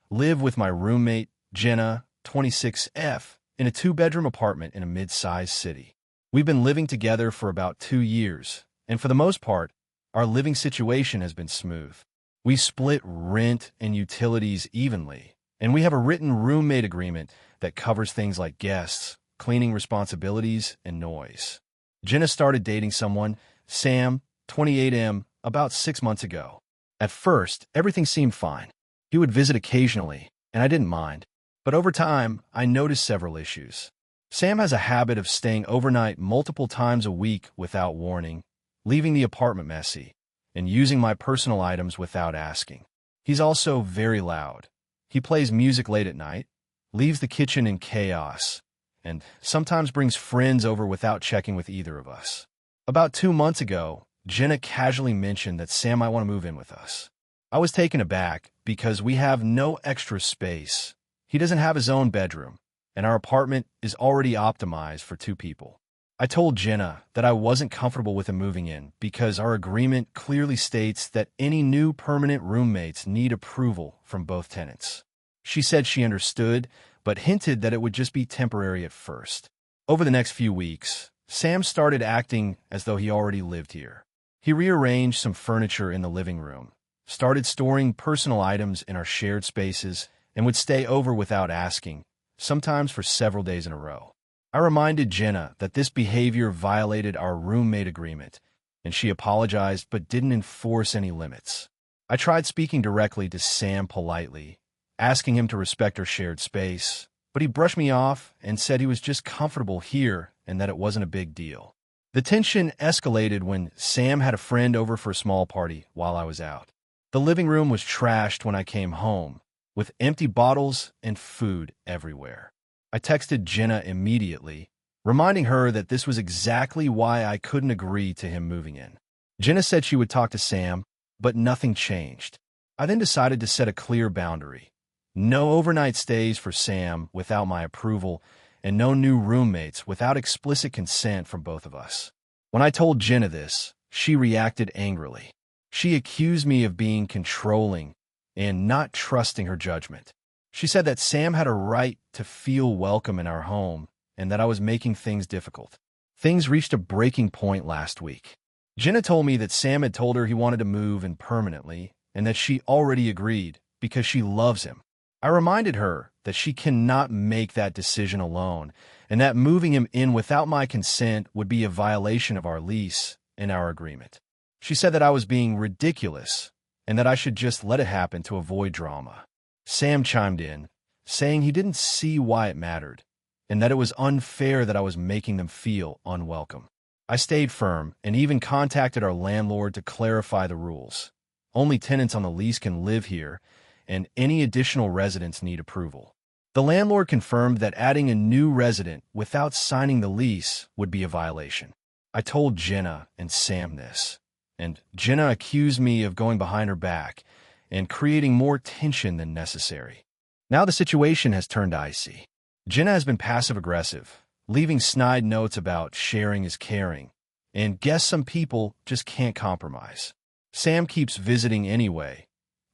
live with my roommate, Jenna, 26F, in a 2-bedroom apartment in a mid-sized city. We've been living together for about 2 years, and for the most part, our living situation has been smooth. We split rent and utilities evenly, and we have a written roommate agreement that covers things like guests, cleaning responsibilities, and noise. Jenna started dating someone, Sam, 28M, about 6 months ago. At first, everything seemed fine. He would visit occasionally, and I didn't mind. But over time, I noticed several issues. Sam has a habit of staying overnight multiple times a week without warning, leaving the apartment messy, and using my personal items without asking. He's also very loud. He plays music late at night, leaves the kitchen in chaos, and sometimes brings friends over without checking with either of us. About 2 months ago, Jenna casually mentioned that Sam might want to move in with us. I was taken aback because we have no extra space. He doesn't have his own bedroom, and our apartment is already optimized for 2 people. I told Jenna that I wasn't comfortable with him moving in because our agreement clearly states that any new permanent roommates need approval from both tenants. She said she understood, but hinted that it would just be temporary at first. Over the next few weeks, Sam started acting as though he already lived here. He rearranged some furniture in the living room, started storing personal items in our shared spaces, and would stay over without asking, sometimes for several days in a row. I reminded Jenna that this behavior violated our roommate agreement, and she apologized but didn't enforce any limits. I tried speaking directly to Sam politely, asking him to respect our shared space, but he brushed me off and said he was just comfortable here and that it wasn't a big deal. The tension escalated when Sam had a friend over for a small party while I was out. The living room was trashed when I came home, with empty bottles and food everywhere. I texted Jenna immediately, reminding her that this was exactly why I couldn't agree to him moving in. Jenna said she would talk to Sam, but nothing changed. I then decided to set a clear boundary. No overnight stays for Sam without my approval, and no new roommates without explicit consent from both of us. When I told Jenna this, she reacted angrily. She accused me of being controlling and not trusting her judgment. She said that Sam had a right to feel welcome in our home and that I was making things difficult. Things reached a breaking point last week. Jenna told me that Sam had told her he wanted to move in permanently and that she already agreed because she loves him. I reminded her that she cannot make that decision alone and that moving him in without my consent would be a violation of our lease and our agreement. She said that I was being ridiculous and that I should just let it happen to avoid drama. Sam chimed in, saying he didn't see why it mattered, and that it was unfair that I was making them feel unwelcome. I stayed firm and even contacted our landlord to clarify the rules. Only tenants on the lease can live here, and any additional residents need approval. The landlord confirmed that adding a new resident without signing the lease would be a violation. I told Jenna and Sam this, and Jenna accused me of going behind her back and creating more tension than necessary. Now the situation has turned icy. Jenna has been passive-aggressive, leaving snide notes about sharing is caring, and guess some people just can't compromise. Sam keeps visiting anyway,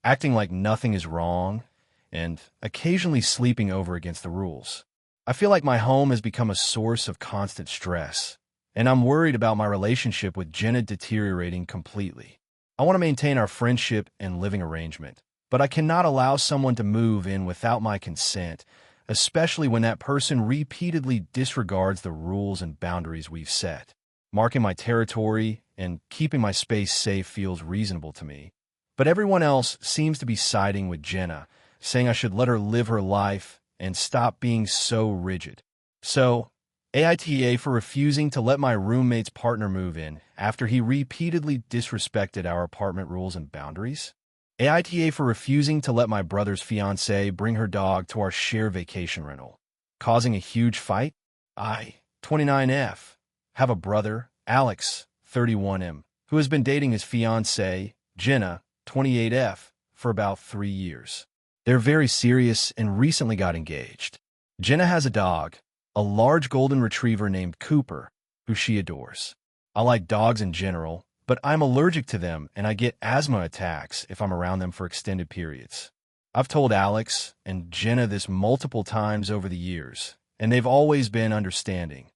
acting like nothing is wrong, and occasionally sleeping over against the rules. I feel like my home has become a source of constant stress, and I'm worried about my relationship with Jenna deteriorating completely. I want to maintain our friendship and living arrangement, but I cannot allow someone to move in without my consent, especially when that person repeatedly disregards the rules and boundaries we've set. Marking my territory and keeping my space safe feels reasonable to me, but everyone else seems to be siding with Jenna, saying I should let her live her life and stop being so rigid. So, AITA for refusing to let my roommate's partner move in after he repeatedly disrespected our apartment rules and boundaries. AITA for refusing to let my brother's fiancée bring her dog to our shared vacation rental, causing a huge fight. I, 29F, have a brother, Alex, 31M, who has been dating his fiancée, Jenna, 28F, for about 3 years. They're very serious and recently got engaged. Jenna has a dog, a large golden retriever named Cooper, who she adores. I like dogs in general, but I'm allergic to them and I get asthma attacks if I'm around them for extended periods. I've told Alex and Jenna this multiple times over the years, and they've always been understanding,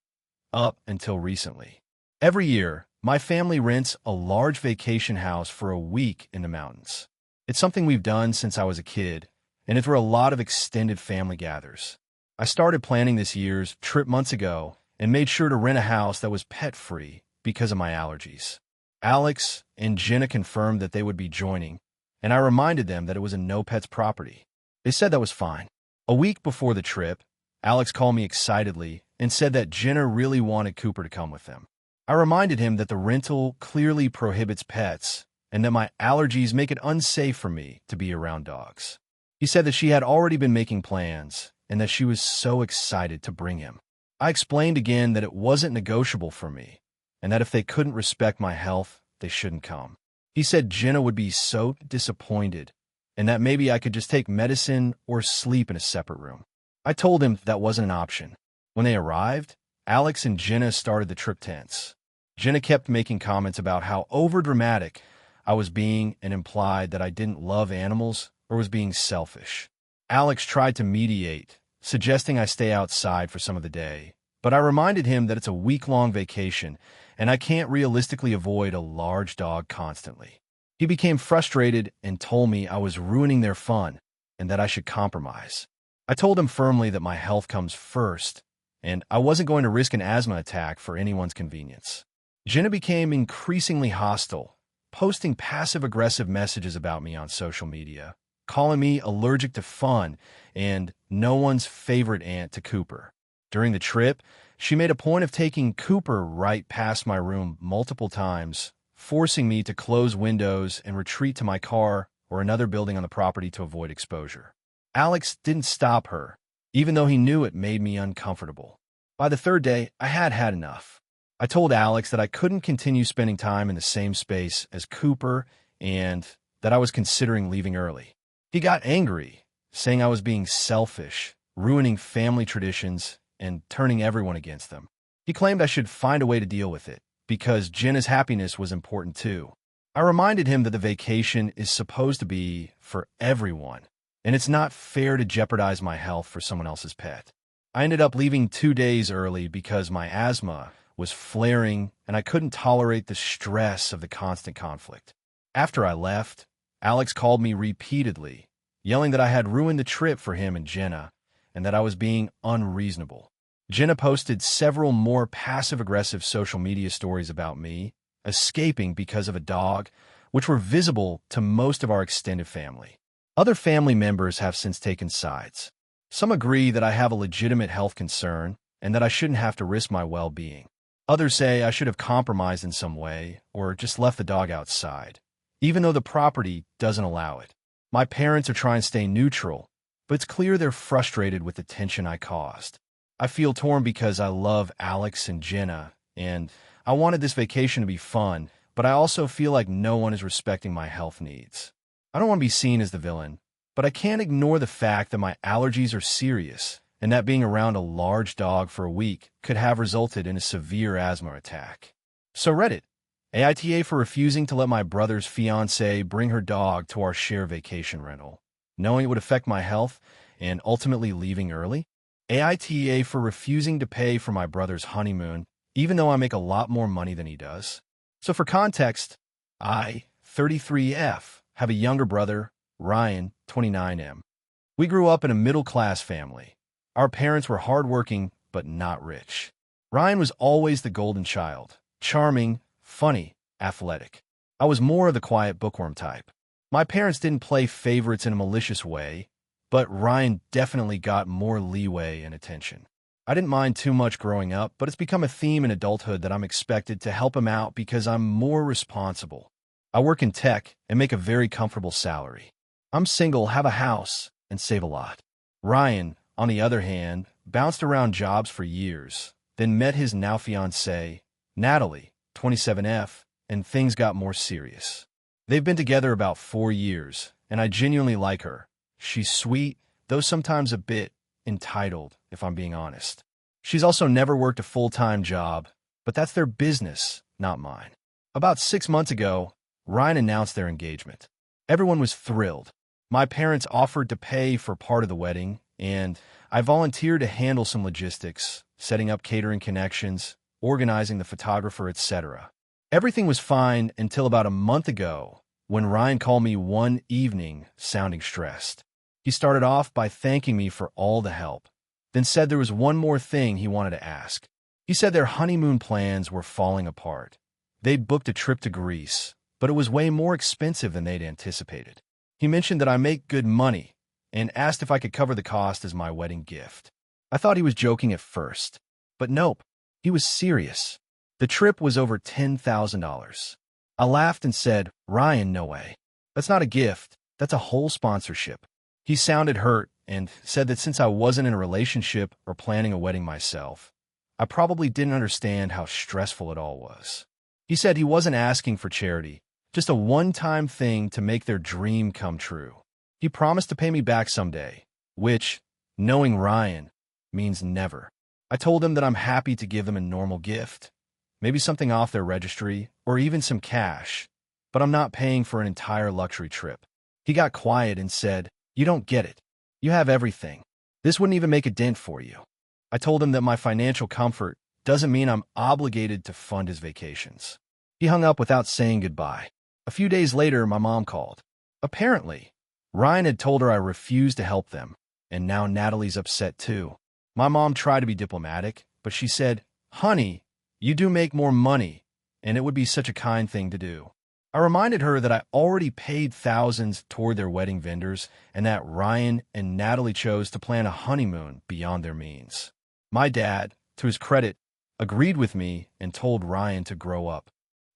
up until recently. Every year, my family rents a large vacation house for a week in the mountains. It's something we've done since I was a kid, and it's for a lot of extended family gathers. I started planning this year's trip months ago and made sure to rent a house that was pet-free because of my allergies. Alex and Jenna confirmed that they would be joining, and I reminded them that it was a no-pets property. They said that was fine. A week before the trip, Alex called me excitedly and said that Jenna really wanted Cooper to come with them. I reminded him that the rental clearly prohibits pets and that my allergies make it unsafe for me to be around dogs. He said that she had already been making plans and that she was so excited to bring him. I explained again that it wasn't negotiable for me, and that if they couldn't respect my health, they shouldn't come. He said Jenna would be so disappointed, and that maybe I could just take medicine or sleep in a separate room. I told him that wasn't an option. When they arrived, Alex and Jenna started the trip tense. Jenna kept making comments about how overdramatic I was being and implied that I didn't love animals or was being selfish. Alex tried to mediate, suggesting I stay outside for some of the day, but I reminded him that it's a week-long vacation and I can't realistically avoid a large dog constantly. He became frustrated and told me I was ruining their fun and that I should compromise. I told him firmly that my health comes first and I wasn't going to risk an asthma attack for anyone's convenience. Jenna became increasingly hostile, posting passive-aggressive messages about me on social media, calling me allergic to fun and no one's favorite aunt to Cooper. During the trip, she made a point of taking Cooper right past my room multiple times, forcing me to close windows and retreat to my car or another building on the property to avoid exposure. Alex didn't stop her, even though he knew it made me uncomfortable. By the third day, I had had enough. I told Alex that I couldn't continue spending time in the same space as Cooper and that I was considering leaving early. He got angry, saying I was being selfish, ruining family traditions, and turning everyone against them. He claimed I should find a way to deal with it, because Jenna's happiness was important too. I reminded him that the vacation is supposed to be for everyone, and it's not fair to jeopardize my health for someone else's pet. I ended up leaving 2 days early because my asthma was flaring and I couldn't tolerate the stress of the constant conflict. After I left, Alex called me repeatedly, yelling that I had ruined the trip for him and Jenna, and that I was being unreasonable. Jenna posted several more passive-aggressive social media stories about me, escaping because of a dog, which were visible to most of our extended family. Other family members have since taken sides. Some agree that I have a legitimate health concern and that I shouldn't have to risk my well-being. Others say I should have compromised in some way or just left the dog outside, even though the property doesn't allow it. My parents are trying to stay neutral, but it's clear they're frustrated with the tension I caused. I feel torn because I love Alex and Jenna, and I wanted this vacation to be fun, but I also feel like no one is respecting my health needs. I don't want to be seen as the villain, but I can't ignore the fact that my allergies are serious and that being around a large dog for a week could have resulted in a severe asthma attack. So Reddit, AITA for refusing to let my brother's fiancée bring her dog to our share vacation rental, knowing it would affect my health and ultimately leaving early. AITA for refusing to pay for my brother's honeymoon, even though I make a lot more money than he does. So for context, I, 33F, have a younger brother, Ryan, 29M. We grew up in a middle-class family. Our parents were hardworking, but not rich. Ryan was always the golden child, charming, funny, athletic. I was more of the quiet bookworm type. My parents didn't play favorites in a malicious way, but Ryan definitely got more leeway and attention. I didn't mind too much growing up, but it's become a theme in adulthood that I'm expected to help him out because I'm more responsible. I work in tech and make a very comfortable salary. I'm single, have a house, and save a lot. Ryan, on the other hand, bounced around jobs for years, then met his now fiancée, Natalie, 27F, and things got more serious. They've been together about 4 years, and I genuinely like her. She's sweet, though sometimes a bit entitled, if I'm being honest. She's also never worked a full-time job, but that's their business, not mine. About 6 months ago, Ryan announced their engagement. Everyone was thrilled. My parents offered to pay for part of the wedding, and I volunteered to handle some logistics, setting up catering connections, organizing the photographer, etc. Everything was fine until about a month ago, when Ryan called me one evening sounding stressed. He started off by thanking me for all the help, then said there was one more thing he wanted to ask. He said their honeymoon plans were falling apart. They'd booked a trip to Greece, but it was way more expensive than they'd anticipated. He mentioned that I make good money and asked if I could cover the cost as my wedding gift. I thought he was joking at first, but nope, he was serious. The trip was over $10,000. I laughed and said, "Ryan, no way. That's not a gift, that's a whole sponsorship." He sounded hurt and said that since I wasn't in a relationship or planning a wedding myself, I probably didn't understand how stressful it all was. He said he wasn't asking for charity, just a one-time thing to make their dream come true. He promised to pay me back someday, which, knowing Ryan, means never. I told him that I'm happy to give them a normal gift, maybe something off their registry, or even some cash, but I'm not paying for an entire luxury trip. He got quiet and said, "You don't get it. You have everything. This wouldn't even make a dent for you." I told him that my financial comfort doesn't mean I'm obligated to fund his vacations. He hung up without saying goodbye. A few days later, my mom called. Apparently, Ryan had told her I refused to help them, and now Natalie's upset too. My mom tried to be diplomatic, but she said, "Honey, you do make more money, and it would be such a kind thing to do." I reminded her that I already paid thousands toward their wedding vendors and that Ryan and Natalie chose to plan a honeymoon beyond their means. My dad, to his credit, agreed with me and told Ryan to grow up.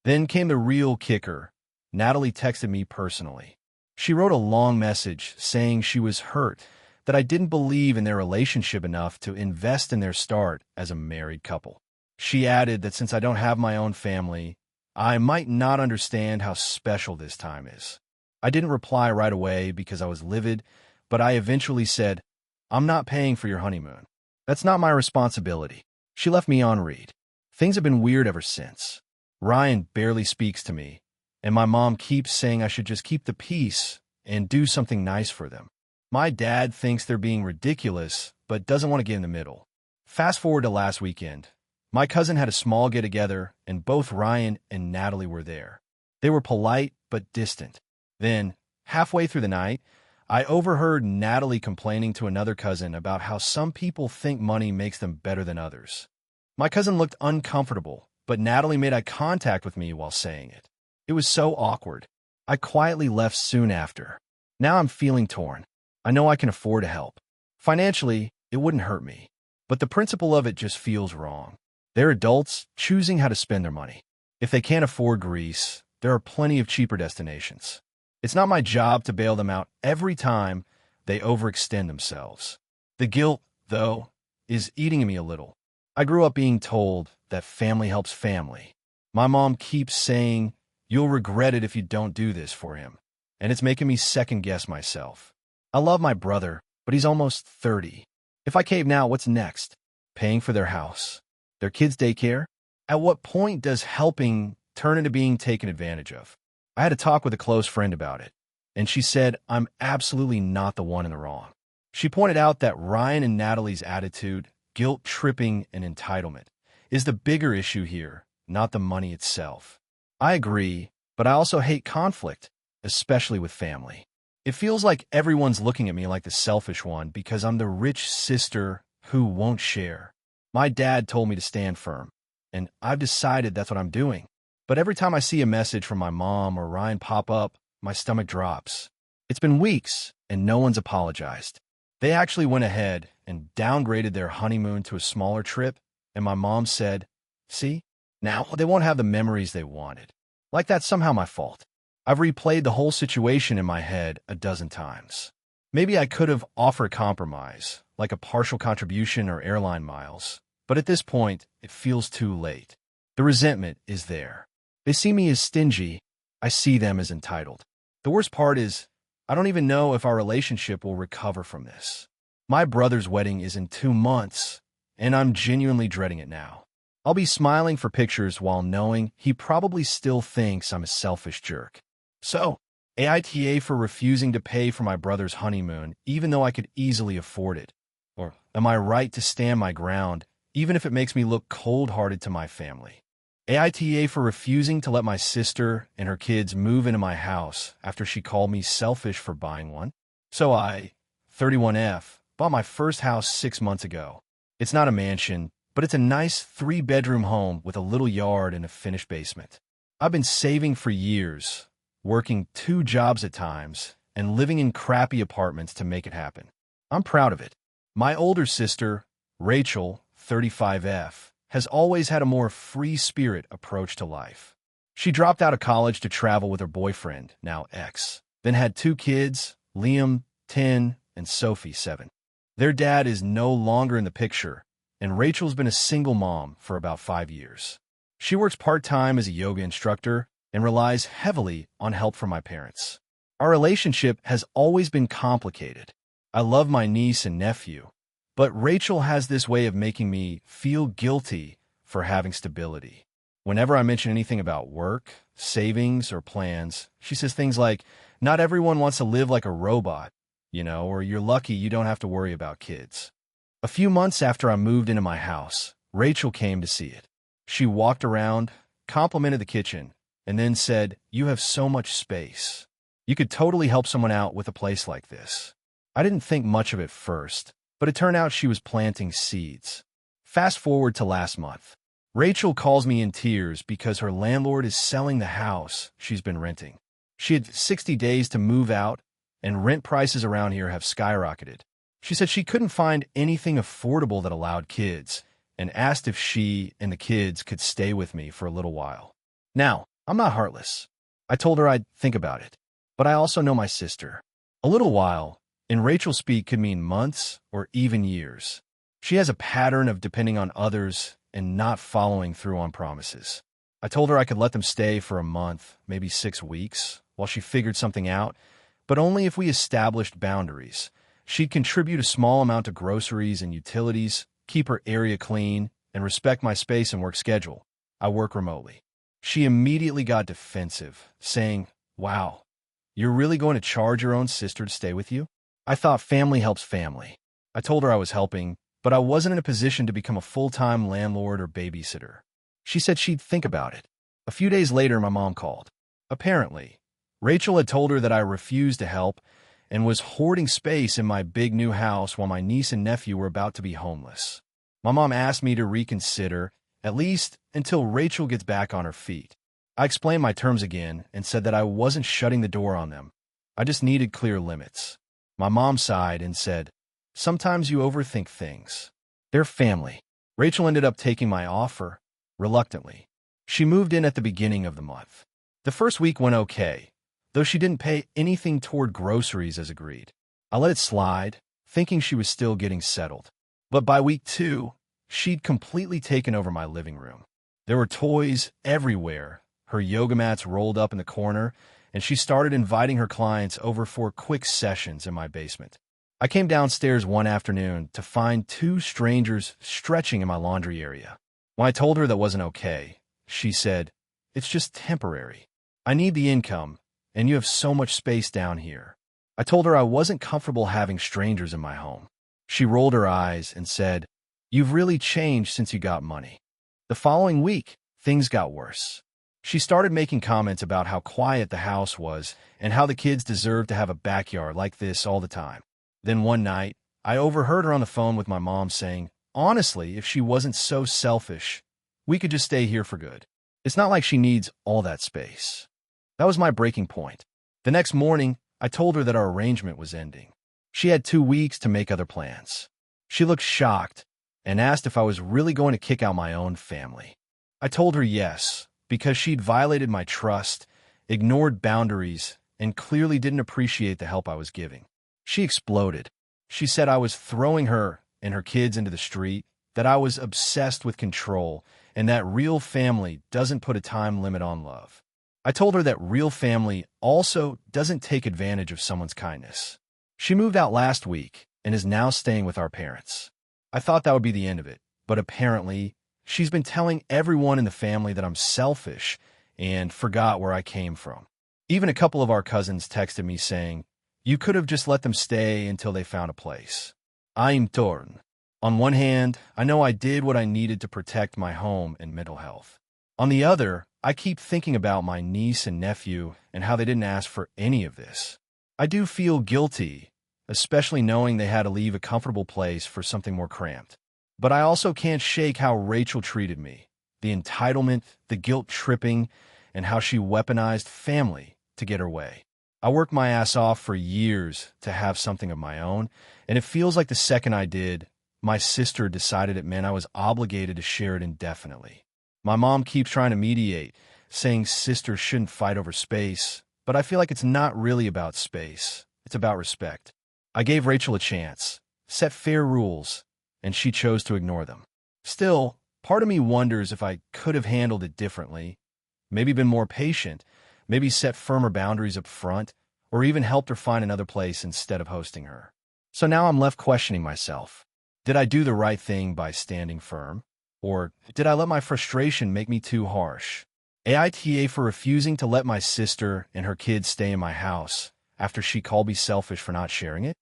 Then came the real kicker. Natalie texted me personally. She wrote a long message saying she was hurt that I didn't believe in their relationship enough to invest in their start as a married couple. She added that since I don't have my own family, I might not understand how special this time is. I didn't reply right away because I was livid, but I eventually said, "I'm not paying for your honeymoon. That's not my responsibility." She left me on read. Things have been weird ever since. Ryan barely speaks to me, and my mom keeps saying I should just keep the peace and do something nice for them. My dad thinks they're being ridiculous, but doesn't want to get in the middle. Fast forward to last weekend. My cousin had a small get-together, and both Ryan and Natalie were there. They were polite but distant. Then, halfway through the night, I overheard Natalie complaining to another cousin about how some people think money makes them better than others. My cousin looked uncomfortable, but Natalie made eye contact with me while saying it. It was so awkward. I quietly left soon after. Now I'm feeling torn. I know I can afford to help. Financially, it wouldn't hurt me, but the principle of it just feels wrong. They're adults choosing how to spend their money. If they can't afford Greece, there are plenty of cheaper destinations. It's not my job to bail them out every time they overextend themselves. The guilt, though, is eating me a little. I grew up being told that family helps family. My mom keeps saying, "You'll regret it if you don't do this for him," and it's making me second-guess myself. I love my brother, but he's almost 30. If I cave now, what's next? Paying for their house? Their kids' daycare? At what point does helping turn into being taken advantage of? I had a talk with a close friend about it, and she said I'm absolutely not the one in the wrong. She pointed out that Ryan and Natalie's attitude, guilt-tripping and entitlement, is the bigger issue here, not the money itself. I agree, but I also hate conflict, especially with family. It feels like everyone's looking at me like the selfish one because I'm the rich sister who won't share. My dad told me to stand firm, and I've decided that's what I'm doing. But every time I see a message from my mom or Ryan pop up, my stomach drops. It's been weeks, and no one's apologized. They actually went ahead and downgraded their honeymoon to a smaller trip, and my mom said, "See, now they won't have the memories they wanted." Like that's somehow my fault. I've replayed the whole situation in my head a dozen times. Maybe I could have offered compromise, like a partial contribution or airline miles. But at this point, it feels too late. The resentment is there. They see me as stingy. I see them as entitled. The worst part is, I don't even know if our relationship will recover from this. My brother's wedding is in 2 months, and I'm genuinely dreading it now. I'll be smiling for pictures while knowing he probably still thinks I'm a selfish jerk. So, AITA for refusing to pay for my brother's honeymoon, even though I could easily afford it. Or am I right to stand my ground, even if it makes me look cold-hearted to my family? AITA for refusing to let my sister and her kids move into my house after she called me selfish for buying one. So I, 31F, bought my first house 6 months ago. It's not a mansion, but it's a nice 3-bedroom home with a little yard and a finished basement. I've been saving for years, working 2 jobs at times, and living in crappy apartments to make it happen. I'm proud of it. My older sister, Rachel, 35F, has always had a more free-spirit approach to life. She dropped out of college to travel with her boyfriend, now ex, then had 2 kids, Liam, 10, and Sophie, 7. Their dad is no longer in the picture, and Rachel's been a single mom for about 5 years. She works part-time as a yoga instructor and relies heavily on help from my parents. Our relationship has always been complicated. I love my niece and nephew, But Rachel has this way of making me feel guilty for having stability. Whenever I mention anything about work, savings, or plans, she says things like, "Not everyone wants to live like a robot, or you're lucky you don't have to worry about kids." A few months after I moved into my house, Rachel came to see it. She walked around, complimented the kitchen, and then said, "You have so much space. You could totally help someone out with a place like this." I didn't think much of it first, but it turned out she was planting seeds. Fast forward to last month. Rachel calls me in tears because her landlord is selling the house she's been renting. She had 60 days to move out, and rent prices around here have skyrocketed. She said she couldn't find anything affordable that allowed kids, and asked if she and the kids could stay with me for a little while. Now, I'm not heartless. I told her I'd think about it. But I also know my sister. A little while, in Rachel's speak, could mean months or even years. She has a pattern of depending on others and not following through on promises. I told her I could let them stay for a month, maybe 6 weeks, while she figured something out, but only if we established boundaries. She'd contribute a small amount to groceries and utilities, keep her area clean, and respect my space and work schedule. I work remotely. She immediately got defensive, saying, "Wow, you're really going to charge your own sister to stay with you?" I thought family helps family. I told her I was helping, but I wasn't in a position to become a full-time landlord or babysitter. She said she'd think about it. A few days later, my mom called. Apparently, Rachel had told her that I refused to help and was hoarding space in my big new house while my niece and nephew were about to be homeless. My mom asked me to reconsider, at least until Rachel gets back on her feet. I explained my terms again and said that I wasn't shutting the door on them. I just needed clear limits. My mom sighed and said, "Sometimes you overthink things. They're family." Rachel ended up taking my offer, reluctantly. She moved in at the beginning of the month. The first week went okay, though she didn't pay anything toward groceries as agreed. I let it slide, thinking she was still getting settled. But by week 2, she'd completely taken over my living room. There were toys everywhere, her yoga mats rolled up in the corner, and she started inviting her clients over for quick sessions in my basement. I came downstairs one afternoon to find 2 strangers stretching in my laundry area. When I told her that wasn't okay, she said, "It's just temporary. I need the income, and you have so much space down here." I told her I wasn't comfortable having strangers in my home. She rolled her eyes and said, "You've really changed since you got money." The following week, things got worse. She started making comments about how quiet the house was and how the kids deserved to have a backyard like this all the time. Then one night, I overheard her on the phone with my mom saying, honestly, if she wasn't so selfish, we could just stay here for good. It's not like she needs all that space. That was my breaking point. The next morning, I told her that our arrangement was ending. She had 2 weeks to make other plans. She looked shocked and asked if I was really going to kick out my own family. I told her yes, because she'd violated my trust, ignored boundaries, and clearly didn't appreciate the help I was giving. She exploded. She said I was throwing her and her kids into the street, that I was obsessed with control, and that real family doesn't put a time limit on love. I told her that real family also doesn't take advantage of someone's kindness. She moved out last week and is now staying with our parents. I thought that would be the end of it, but apparently, she's been telling everyone in the family that I'm selfish and forgot where I came from. Even a couple of our cousins texted me saying, "You could have just let them stay until they found a place." I'm torn. On one hand, I know I did what I needed to protect my home and mental health. On the other, I keep thinking about my niece and nephew and how they didn't ask for any of this. I do feel guilty, especially knowing they had to leave a comfortable place for something more cramped. But I also can't shake how Rachel treated me, the entitlement, the guilt tripping, and how she weaponized family to get her way. I worked my ass off for years to have something of my own, and it feels like the second I did, my sister decided it meant I was obligated to share it indefinitely. My mom keeps trying to mediate, saying sisters shouldn't fight over space, but I feel like it's not really about space. It's about respect. I gave Rachel a chance, set fair rules, and she chose to ignore them. Still, part of me wonders if I could have handled it differently, maybe been more patient, maybe set firmer boundaries up front, or even helped her find another place instead of hosting her. So now I'm left questioning myself. Did I do the right thing by standing firm? Or did I let my frustration make me too harsh? AITA for refusing to let my sister and her kids stay in my house after she called me selfish for not sharing it?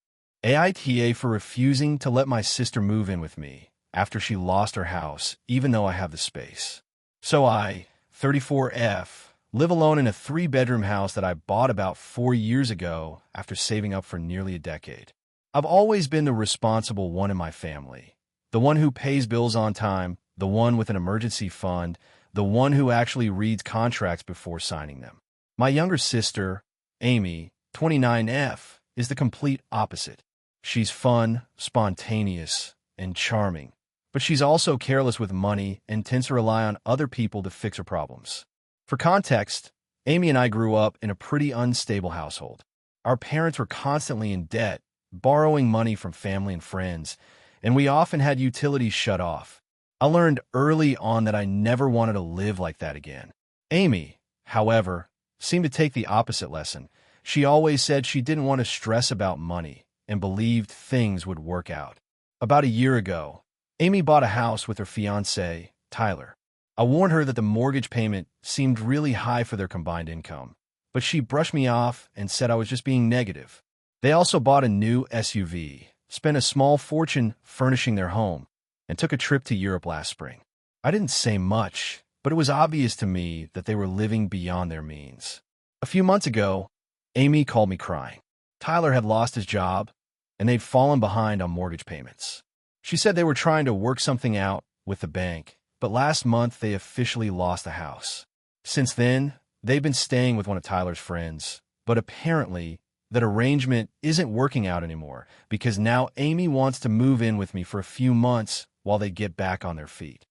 AITA for refusing to let my sister move in with me after she lost her house, even though I have the space. So I, 34F, live alone in a 3-bedroom house that I bought about 4 years ago after saving up for nearly a decade. I've always been the responsible one in my family, the one who pays bills on time, the one with an emergency fund, the one who actually reads contracts before signing them. My younger sister, Amy, 29F, is the complete opposite. She's fun, spontaneous, and charming, but she's also careless with money and tends to rely on other people to fix her problems. For context, Amy and I grew up in a pretty unstable household. Our parents were constantly in debt, borrowing money from family and friends, and we often had utilities shut off. I learned early on that I never wanted to live like that again. Amy, however, seemed to take the opposite lesson. She always said she didn't want to stress about money and believed things would work out. About a year ago, Amy bought a house with her fiancé, Tyler. I warned her that the mortgage payment seemed really high for their combined income, but she brushed me off and said I was just being negative. They also bought a new SUV, spent a small fortune furnishing their home, and took a trip to Europe last spring. I didn't say much, but it was obvious to me that they were living beyond their means. A few months ago, Amy called me crying. Tyler had lost his job, and they'd fallen behind on mortgage payments. She said they were trying to work something out with the bank, but last month they officially lost the house. Since then, they've been staying with one of Tyler's friends, but apparently that arrangement isn't working out anymore because now Amy wants to move in with me for a few months while they get back on their feet.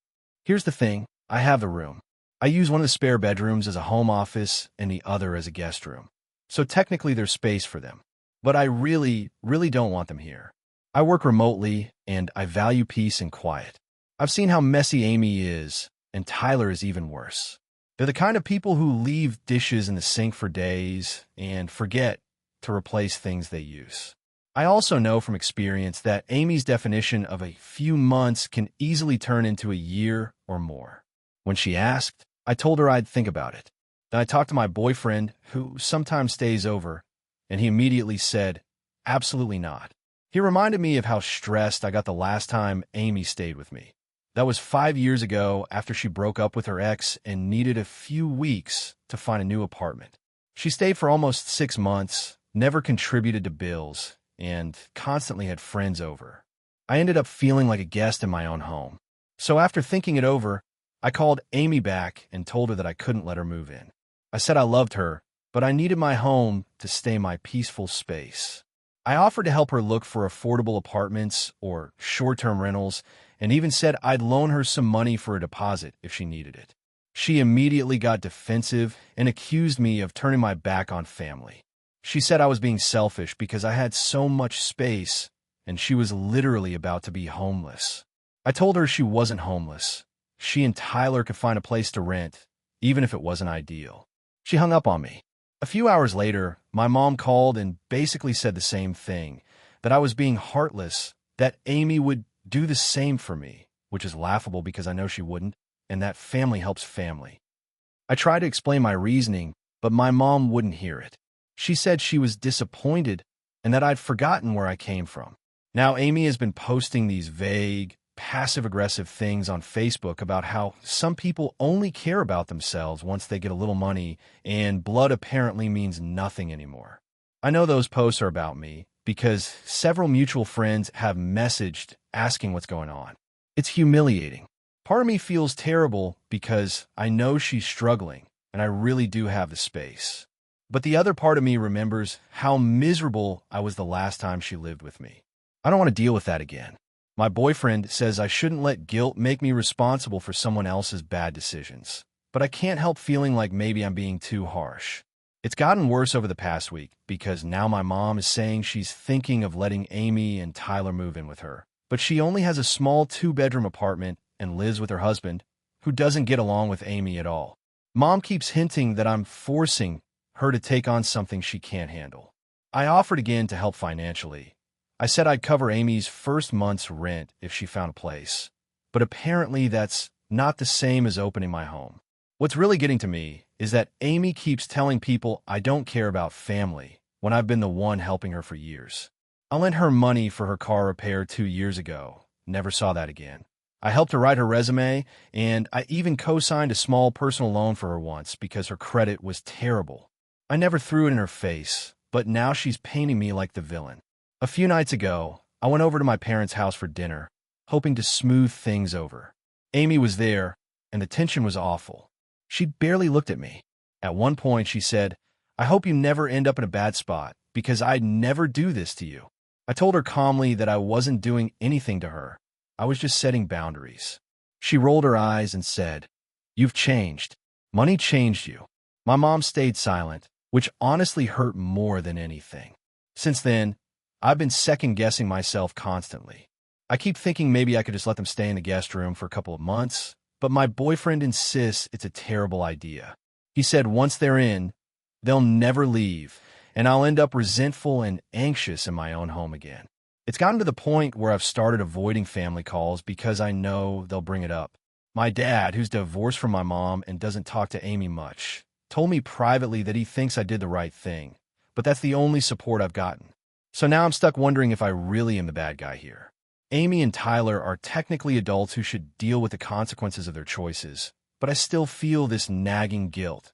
Here's the thing, I have the room. I use one of the spare bedrooms as a home office and the other as a guest room. So technically there's space for them. But I really don't want them here. I work remotely and I value peace and quiet. I've seen how messy Amy is, and Tyler is even worse. They're the kind of people who leave dishes in the sink for days and forget to replace things they use. I also know from experience that Amy's definition of a few months can easily turn into a year or more. When she asked, I told her I'd think about it. Then I talked to my boyfriend, who sometimes stays over, and he immediately said, absolutely not. He reminded me of how stressed I got the last time Amy stayed with me. That was 5 years ago after she broke up with her ex and needed a few weeks to find a new apartment. She stayed for almost 6 months, never contributed to bills, and constantly had friends over. I ended up feeling like a guest in my own home. So after thinking it over, I called Amy back and told her that I couldn't let her move in. I said I loved her, but I needed my home to stay my peaceful space. I offered to help her look for affordable apartments or short-term rentals, and even said I'd loan her some money for a deposit if she needed it. She immediately got defensive and accused me of turning my back on family. She said I was being selfish because I had so much space, and she was literally about to be homeless. I told her she wasn't homeless. She and Tyler could find a place to rent, even if it wasn't ideal. She hung up on me. A few hours later, my mom called and basically said the same thing, that I was being heartless, that Amy would do the same for me, which is laughable because I know she wouldn't, and that family helps family. I tried to explain my reasoning, but my mom wouldn't hear it. She said she was disappointed and that I'd forgotten where I came from. Now Amy has been posting these vague, passive-aggressive things on Facebook about how some people only care about themselves once they get a little money, and blood apparently means nothing anymore. I know those posts are about me because several mutual friends have messaged asking what's going on. It's humiliating. Part of me feels terrible because I know she's struggling, and I really do have the space. But the other part of me remembers how miserable I was the last time she lived with me. I don't want to deal with that again. My boyfriend says I shouldn't let guilt make me responsible for someone else's bad decisions, but I can't help feeling like maybe I'm being too harsh. It's gotten worse over the past week because now my mom is saying she's thinking of letting Amy and Tyler move in with her, but she only has a small 2-bedroom apartment and lives with her husband, who doesn't get along with Amy at all. Mom keeps hinting that I'm forcing her to take on something she can't handle. I offered again to help financially, I said I'd cover Amy's first month's rent if she found a place. But apparently that's not the same as opening my home. What's really getting to me is that Amy keeps telling people I don't care about family when I've been the one helping her for years. I lent her money for her car repair 2 years ago. Never saw that again. I helped her write her resume, and I even co-signed a small personal loan for her once because her credit was terrible. I never threw it in her face, but now she's painting me like the villain. A few nights ago, I went over to my parents' house for dinner, hoping to smooth things over. Amy was there, and the tension was awful. She barely looked at me. At one point, she said, "I hope you never end up in a bad spot, because I'd never do this to you." I told her calmly that I wasn't doing anything to her. I was just setting boundaries. She rolled her eyes and said, "You've changed. Money changed you." My mom stayed silent, which honestly hurt more than anything. Since then, I've been second-guessing myself constantly. I keep thinking maybe I could just let them stay in the guest room for a couple of months, but my boyfriend insists it's a terrible idea. He said once they're in, they'll never leave, and I'll end up resentful and anxious in my own home again. It's gotten to the point where I've started avoiding family calls because I know they'll bring it up. My dad, who's divorced from my mom and doesn't talk to Amy much, told me privately that he thinks I did the right thing, but that's the only support I've gotten. So now I'm stuck wondering if I really am the bad guy here. Amy and Tyler are technically adults who should deal with the consequences of their choices, but I still feel this nagging guilt,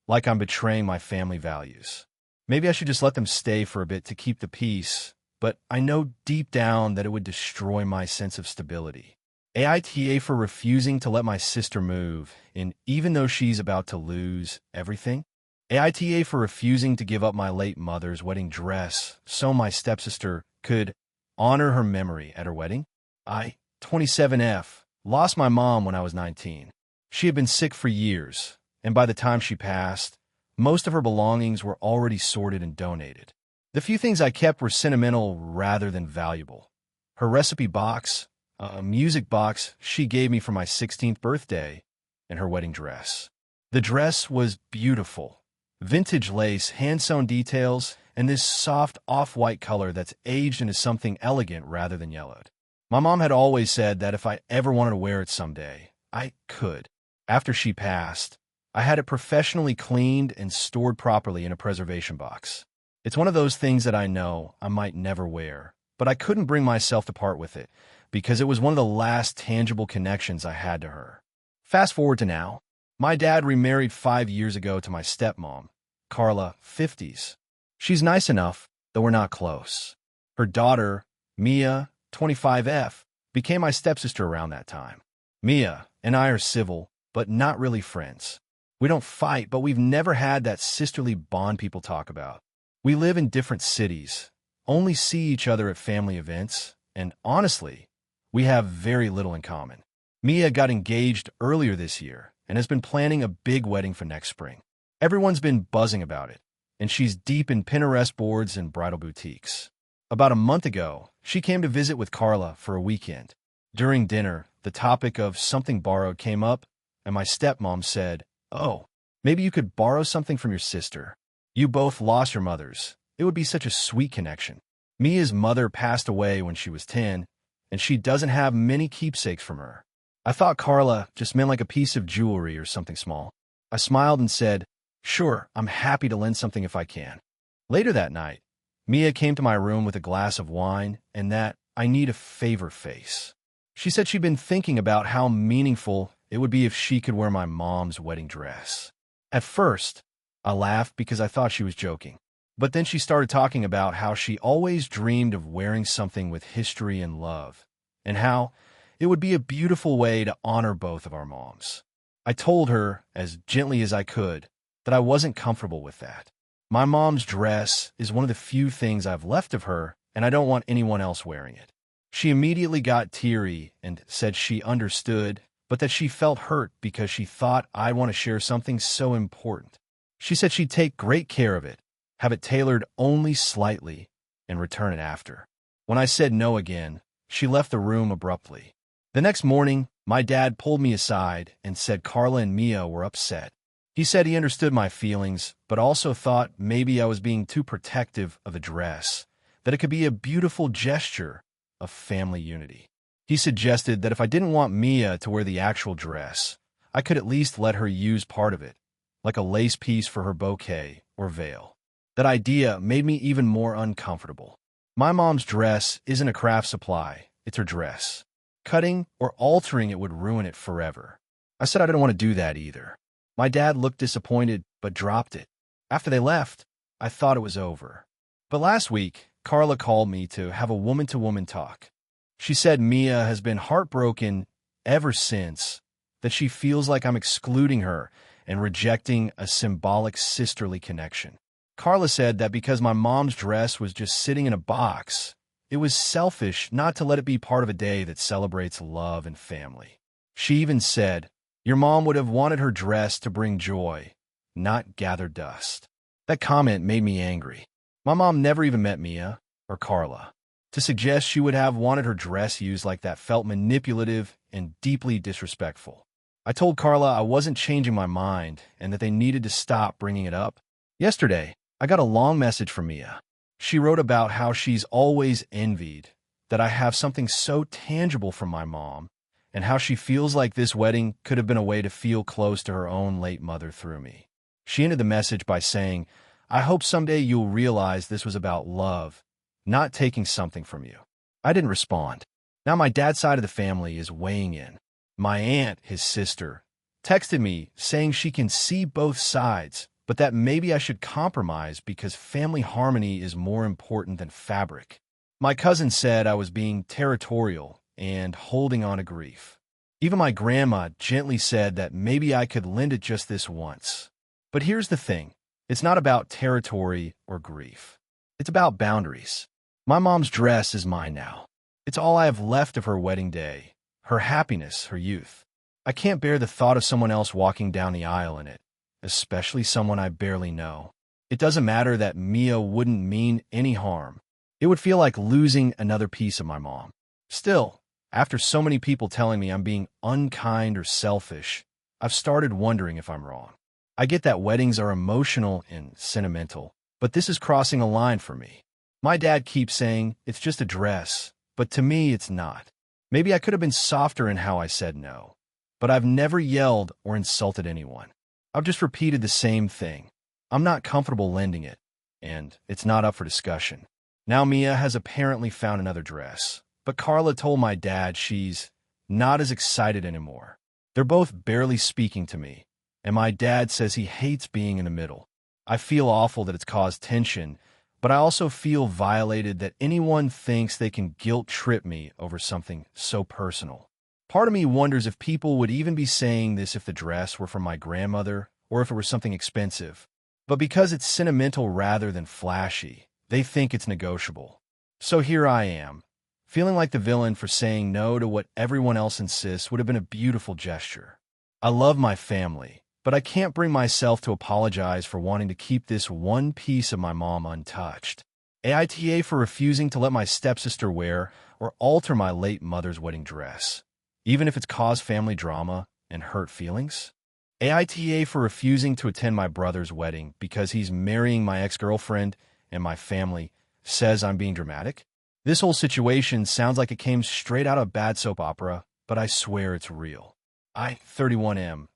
like I'm betraying my family values. Maybe I should just let them stay for a bit to keep the peace, but I know deep down that it would destroy my sense of stability. AITA for refusing to let my sister move, and even though she's about to lose everything. AITA for refusing to give up my late mother's wedding dress so my stepsister could honor her memory at her wedding. I, 27F, lost my mom when I was 19. She had been sick for years, and by the time she passed, most of her belongings were already sorted and donated. The few things I kept were sentimental rather than valuable. Her recipe box, a music box she gave me for my 16th birthday, and her wedding dress. The dress was beautiful. Vintage lace, hand-sewn details, and this soft off-white color that's aged into something elegant rather than yellowed. My mom had always said that if I ever wanted to wear it someday, I could. After she passed, I had it professionally cleaned and stored properly in a preservation box. It's one of those things that I know I might never wear, but I couldn't bring myself to part with it because it was one of the last tangible connections I had to her. Fast forward to now. My dad remarried 5 years ago to my stepmom, Carla, 50s. She's nice enough, though we're not close. Her daughter, Mia, 25F, became my stepsister around that time. Mia and I are civil, but not really friends. We don't fight, but we've never had that sisterly bond people talk about. We live in different cities, only see each other at family events, and honestly, we have very little in common. Mia got engaged earlier this year and has been planning a big wedding for next spring. Everyone's been buzzing about it, and she's deep in Pinterest boards and bridal boutiques. About a month ago, she came to visit with Carla for a weekend. During dinner, the topic of something borrowed came up, and my stepmom said, "Oh, maybe you could borrow something from your sister. You both lost your mothers. It would be such a sweet connection." Mia's mother passed away when she was 10, and she doesn't have many keepsakes from her. I thought Carla just meant like a piece of jewelry or something small. I smiled and said, "Sure, I'm happy to lend something if I can." Later that night, Mia came to my room with a glass of wine and that "I need a favor" face. She said she'd been thinking about how meaningful it would be if she could wear my mom's wedding dress. At first, I laughed because I thought she was joking. But then she started talking about how she always dreamed of wearing something with history and love, and how it would be a beautiful way to honor both of our moms. I told her, as gently as I could, that I wasn't comfortable with that. My mom's dress is one of the few things I've left of her, and I don't want anyone else wearing it. She immediately got teary and said she understood, but that she felt hurt because she thought I'd want to share something so important. She said she'd take great care of it, have it tailored only slightly, and return it after. When I said no again, she left the room abruptly. The next morning, my dad pulled me aside and said Carla and Mia were upset. He said he understood my feelings, but also thought maybe I was being too protective of the dress, that it could be a beautiful gesture of family unity. He suggested that if I didn't want Mia to wear the actual dress, I could at least let her use part of it, like a lace piece for her bouquet or veil. That idea made me even more uncomfortable. My mom's dress isn't a craft supply, it's her dress. Cutting or altering it would ruin it forever. I said I didn't want to do that either. My dad looked disappointed, but dropped it. After they left, I thought it was over. But last week, Carla called me to have a woman-to-woman talk. She said Mia has been heartbroken ever since, that she feels like I'm excluding her and rejecting a symbolic sisterly connection. Carla said that because my mom's dress was just sitting in a box, it was selfish not to let it be part of a day that celebrates love and family. She even said, "Your mom would have wanted her dress to bring joy, not gather dust." That comment made me angry. My mom never even met Mia or Carla. To suggest she would have wanted her dress used like that felt manipulative and deeply disrespectful. I told Carla I wasn't changing my mind and that they needed to stop bringing it up. Yesterday, I got a long message from Mia. She wrote about how she's always envied that I have something so tangible from my mom and how she feels like this wedding could have been a way to feel close to her own late mother through me. She ended the message by saying, "I hope someday you'll realize this was about love, not taking something from you." I didn't respond. Now my dad's side of the family is weighing in. My aunt, his sister, texted me saying she can see both sides, but that maybe I should compromise because family harmony is more important than fabric. My cousin said I was being territorial and holding on to grief. Even my grandma gently said that maybe I could lend it just this once. But here's the thing. It's not about territory or grief. It's about boundaries. My mom's dress is mine now. It's all I have left of her wedding day, her happiness, her youth. I can't bear the thought of someone else walking down the aisle in it, especially someone I barely know. It doesn't matter that Mia wouldn't mean any harm. It would feel like losing another piece of my mom. Still, after so many people telling me I'm being unkind or selfish, I've started wondering if I'm wrong. I get that weddings are emotional and sentimental, but this is crossing a line for me. My dad keeps saying it's just a dress, but to me it's not. Maybe I could have been softer in how I said no, but I've never yelled or insulted anyone. I've just repeated the same thing. I'm not comfortable lending it, and it's not up for discussion. Now Mia has apparently found another dress, but Carla told my dad she's not as excited anymore. They're both barely speaking to me, and my dad says he hates being in the middle. I feel awful that it's caused tension, but I also feel violated that anyone thinks they can guilt-trip me over something so personal. Part of me wonders if people would even be saying this if the dress were from my grandmother or if it were something expensive. But because it's sentimental rather than flashy, they think it's negotiable. So here I am, feeling like the villain for saying no to what everyone else insists would have been a beautiful gesture. I love my family, but I can't bring myself to apologize for wanting to keep this one piece of my mom untouched. AITA for refusing to let my stepsister wear or alter my late mother's wedding dress, even if it's caused family drama and hurt feelings. AITA for refusing to attend my brother's wedding because he's marrying my ex-girlfriend and my family says I'm being dramatic. This whole situation sounds like it came straight out of a bad soap opera, but I swear it's real. I, 31M,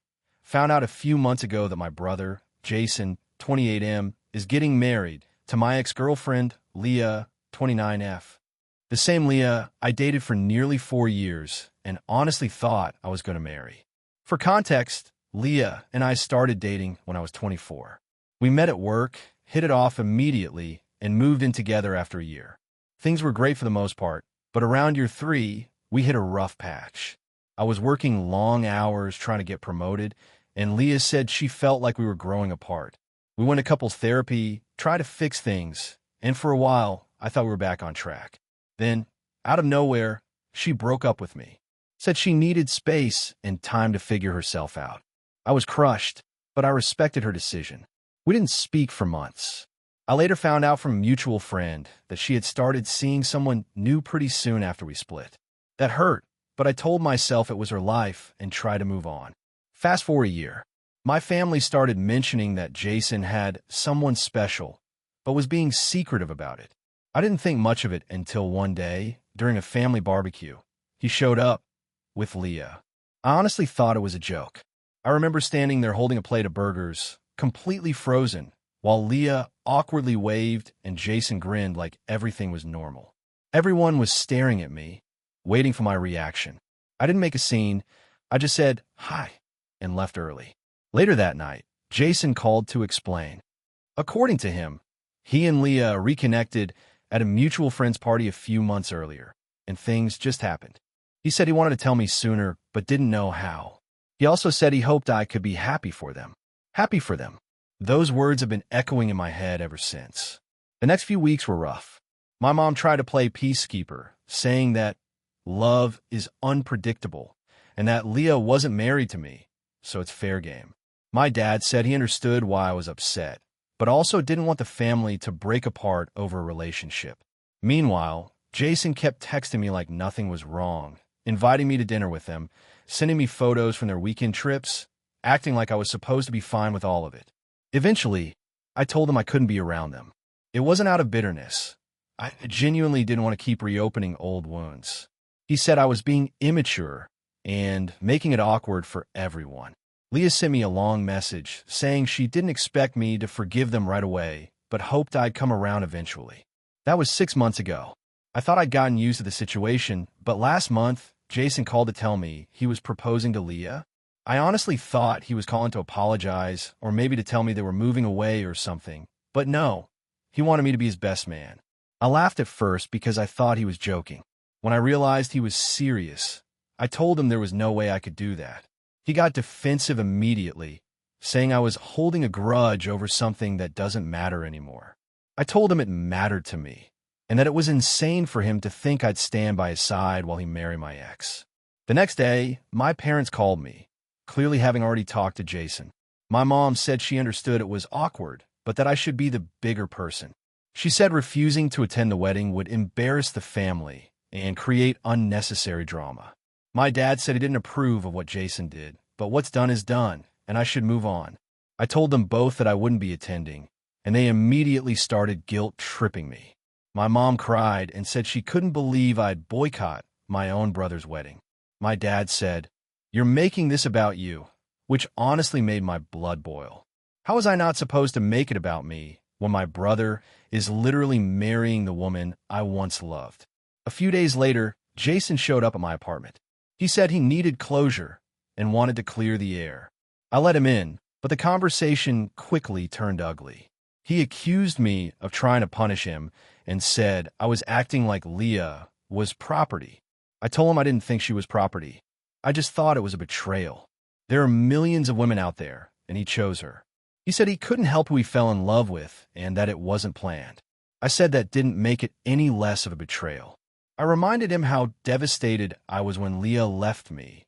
found out a few months ago that my brother, Jason, 28M, is getting married to my ex-girlfriend, Leah, 29F. The same Leah I dated for nearly 4 years and honestly thought I was going to marry. For context, Leah and I started dating when I was 24. We met at work, hit it off immediately, and moved in together after a year. Things were great for the most part, but around year 3, we hit a rough patch. I was working long hours trying to get promoted, and Leah said she felt like we were growing apart. We went to couples therapy, tried to fix things, and for a while, I thought we were back on track. Then, out of nowhere, she broke up with me. Said she needed space and time to figure herself out. I was crushed, but I respected her decision. We didn't speak for months. I later found out from a mutual friend that she had started seeing someone new pretty soon after we split. That hurt, but I told myself it was her life and tried to move on. Fast forward a year. My family started mentioning that Jason had someone special, but was being secretive about it. I didn't think much of it until one day, during a family barbecue, he showed up with Leah. I honestly thought it was a joke. I remember standing there holding a plate of burgers, completely frozen, while Leah awkwardly waved and Jason grinned like everything was normal. Everyone was staring at me, waiting for my reaction. I didn't make a scene. I just said, "Hi," and left early. Later that night, Jason called to explain. According to him, he and Leah reconnected at a mutual friend's party a few months earlier, and things just happened. He said he wanted to tell me sooner, but didn't know how. He also said he hoped I could be happy for them. Happy for them. Those words have been echoing in my head ever since. The next few weeks were rough. My mom tried to play peacekeeper, saying that love is unpredictable and that Leah wasn't married to me, so it's fair game. My dad said he understood why I was upset, but also didn't want the family to break apart over a relationship. Meanwhile, Jason kept texting me like nothing was wrong, inviting me to dinner with them, sending me photos from their weekend trips, acting like I was supposed to be fine with all of it. Eventually, I told him I couldn't be around them. It wasn't out of bitterness. I genuinely didn't want to keep reopening old wounds. He said I was being immature and making it awkward for everyone. Leah sent me a long message saying she didn't expect me to forgive them right away, but hoped I'd come around eventually. That was 6 months ago. I thought I'd gotten used to the situation, but last month, Jason called to tell me he was proposing to Leah. I honestly thought he was calling to apologize or maybe to tell me they were moving away or something, but no, he wanted me to be his best man. I laughed at first because I thought he was joking. When I realized he was serious, I told him there was no way I could do that. He got defensive immediately, saying I was holding a grudge over something that doesn't matter anymore. I told him it mattered to me, and that it was insane for him to think I'd stand by his side while he married my ex. The next day, my parents called me, clearly having already talked to Jason. My mom said she understood it was awkward, but that I should be the bigger person. She said refusing to attend the wedding would embarrass the family and create unnecessary drama. My dad said he didn't approve of what Jason did, but what's done is done, and I should move on. I told them both that I wouldn't be attending, and they immediately started guilt-tripping me. My mom cried and said she couldn't believe I'd boycott my own brother's wedding. My dad said, "You're making this about you," which honestly made my blood boil. How was I not supposed to make it about me when my brother is literally marrying the woman I once loved? A few days later, Jason showed up at my apartment. He said he needed closure and wanted to clear the air. I let him in, but the conversation quickly turned ugly. He accused me of trying to punish him and said I was acting like Leah was property. I told him I didn't think she was property. I just thought it was a betrayal. There are millions of women out there, and he chose her. He said he couldn't help who he fell in love with and that it wasn't planned. I said that didn't make it any less of a betrayal. I reminded him how devastated I was when Leah left me,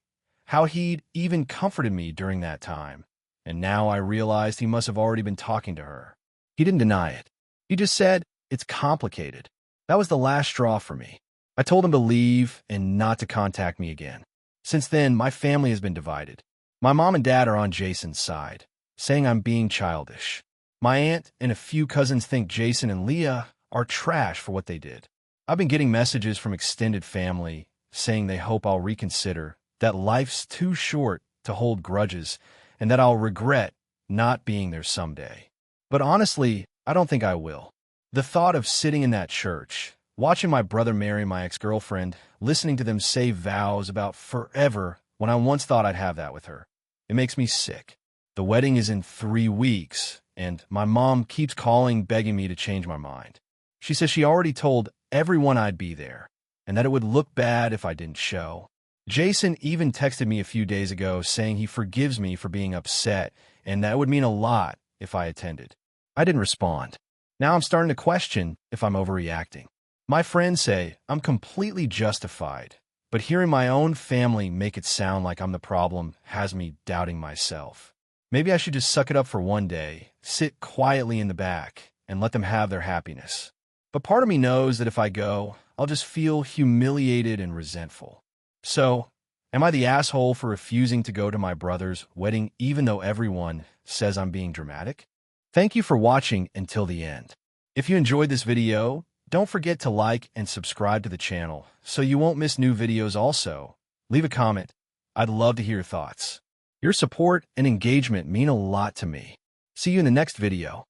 how he'd even comforted me during that time, and now I realized he must have already been talking to her. He didn't deny it. He just said, "It's complicated." That was the last straw for me. I told him to leave and not to contact me again. Since then, my family has been divided. My mom and dad are on Jason's side, saying I'm being childish. My aunt and a few cousins think Jason and Leah are trash for what they did. I've been getting messages from extended family saying they hope I'll reconsider, that life's too short to hold grudges, and that I'll regret not being there someday. But honestly, I don't think I will. The thought of sitting in that church, watching my brother marry my ex-girlfriend, listening to them say vows about forever when I once thought I'd have that with her, it makes me sick. The wedding is in 3 weeks, and my mom keeps calling, begging me to change my mind. She says she already told everyone I'd be there, and that it would look bad if I didn't show. Jason even texted me a few days ago saying he forgives me for being upset, and that would mean a lot if I attended. I didn't respond. Now I'm starting to question if I'm overreacting. My friends say I'm completely justified, but hearing my own family make it sound like I'm the problem has me doubting myself. Maybe I should just suck it up for one day, sit quietly in the back, and let them have their happiness. But part of me knows that if I go, I'll just feel humiliated and resentful. So, am I the asshole for refusing to go to my brother's wedding even though everyone says I'm being dramatic? Thank you for watching until the end. If you enjoyed this video, Don't forget to like and subscribe to the channel so you won't miss new videos also. Leave a comment. I'd love to hear your thoughts. Your support and engagement mean a lot to me. See you in the next video.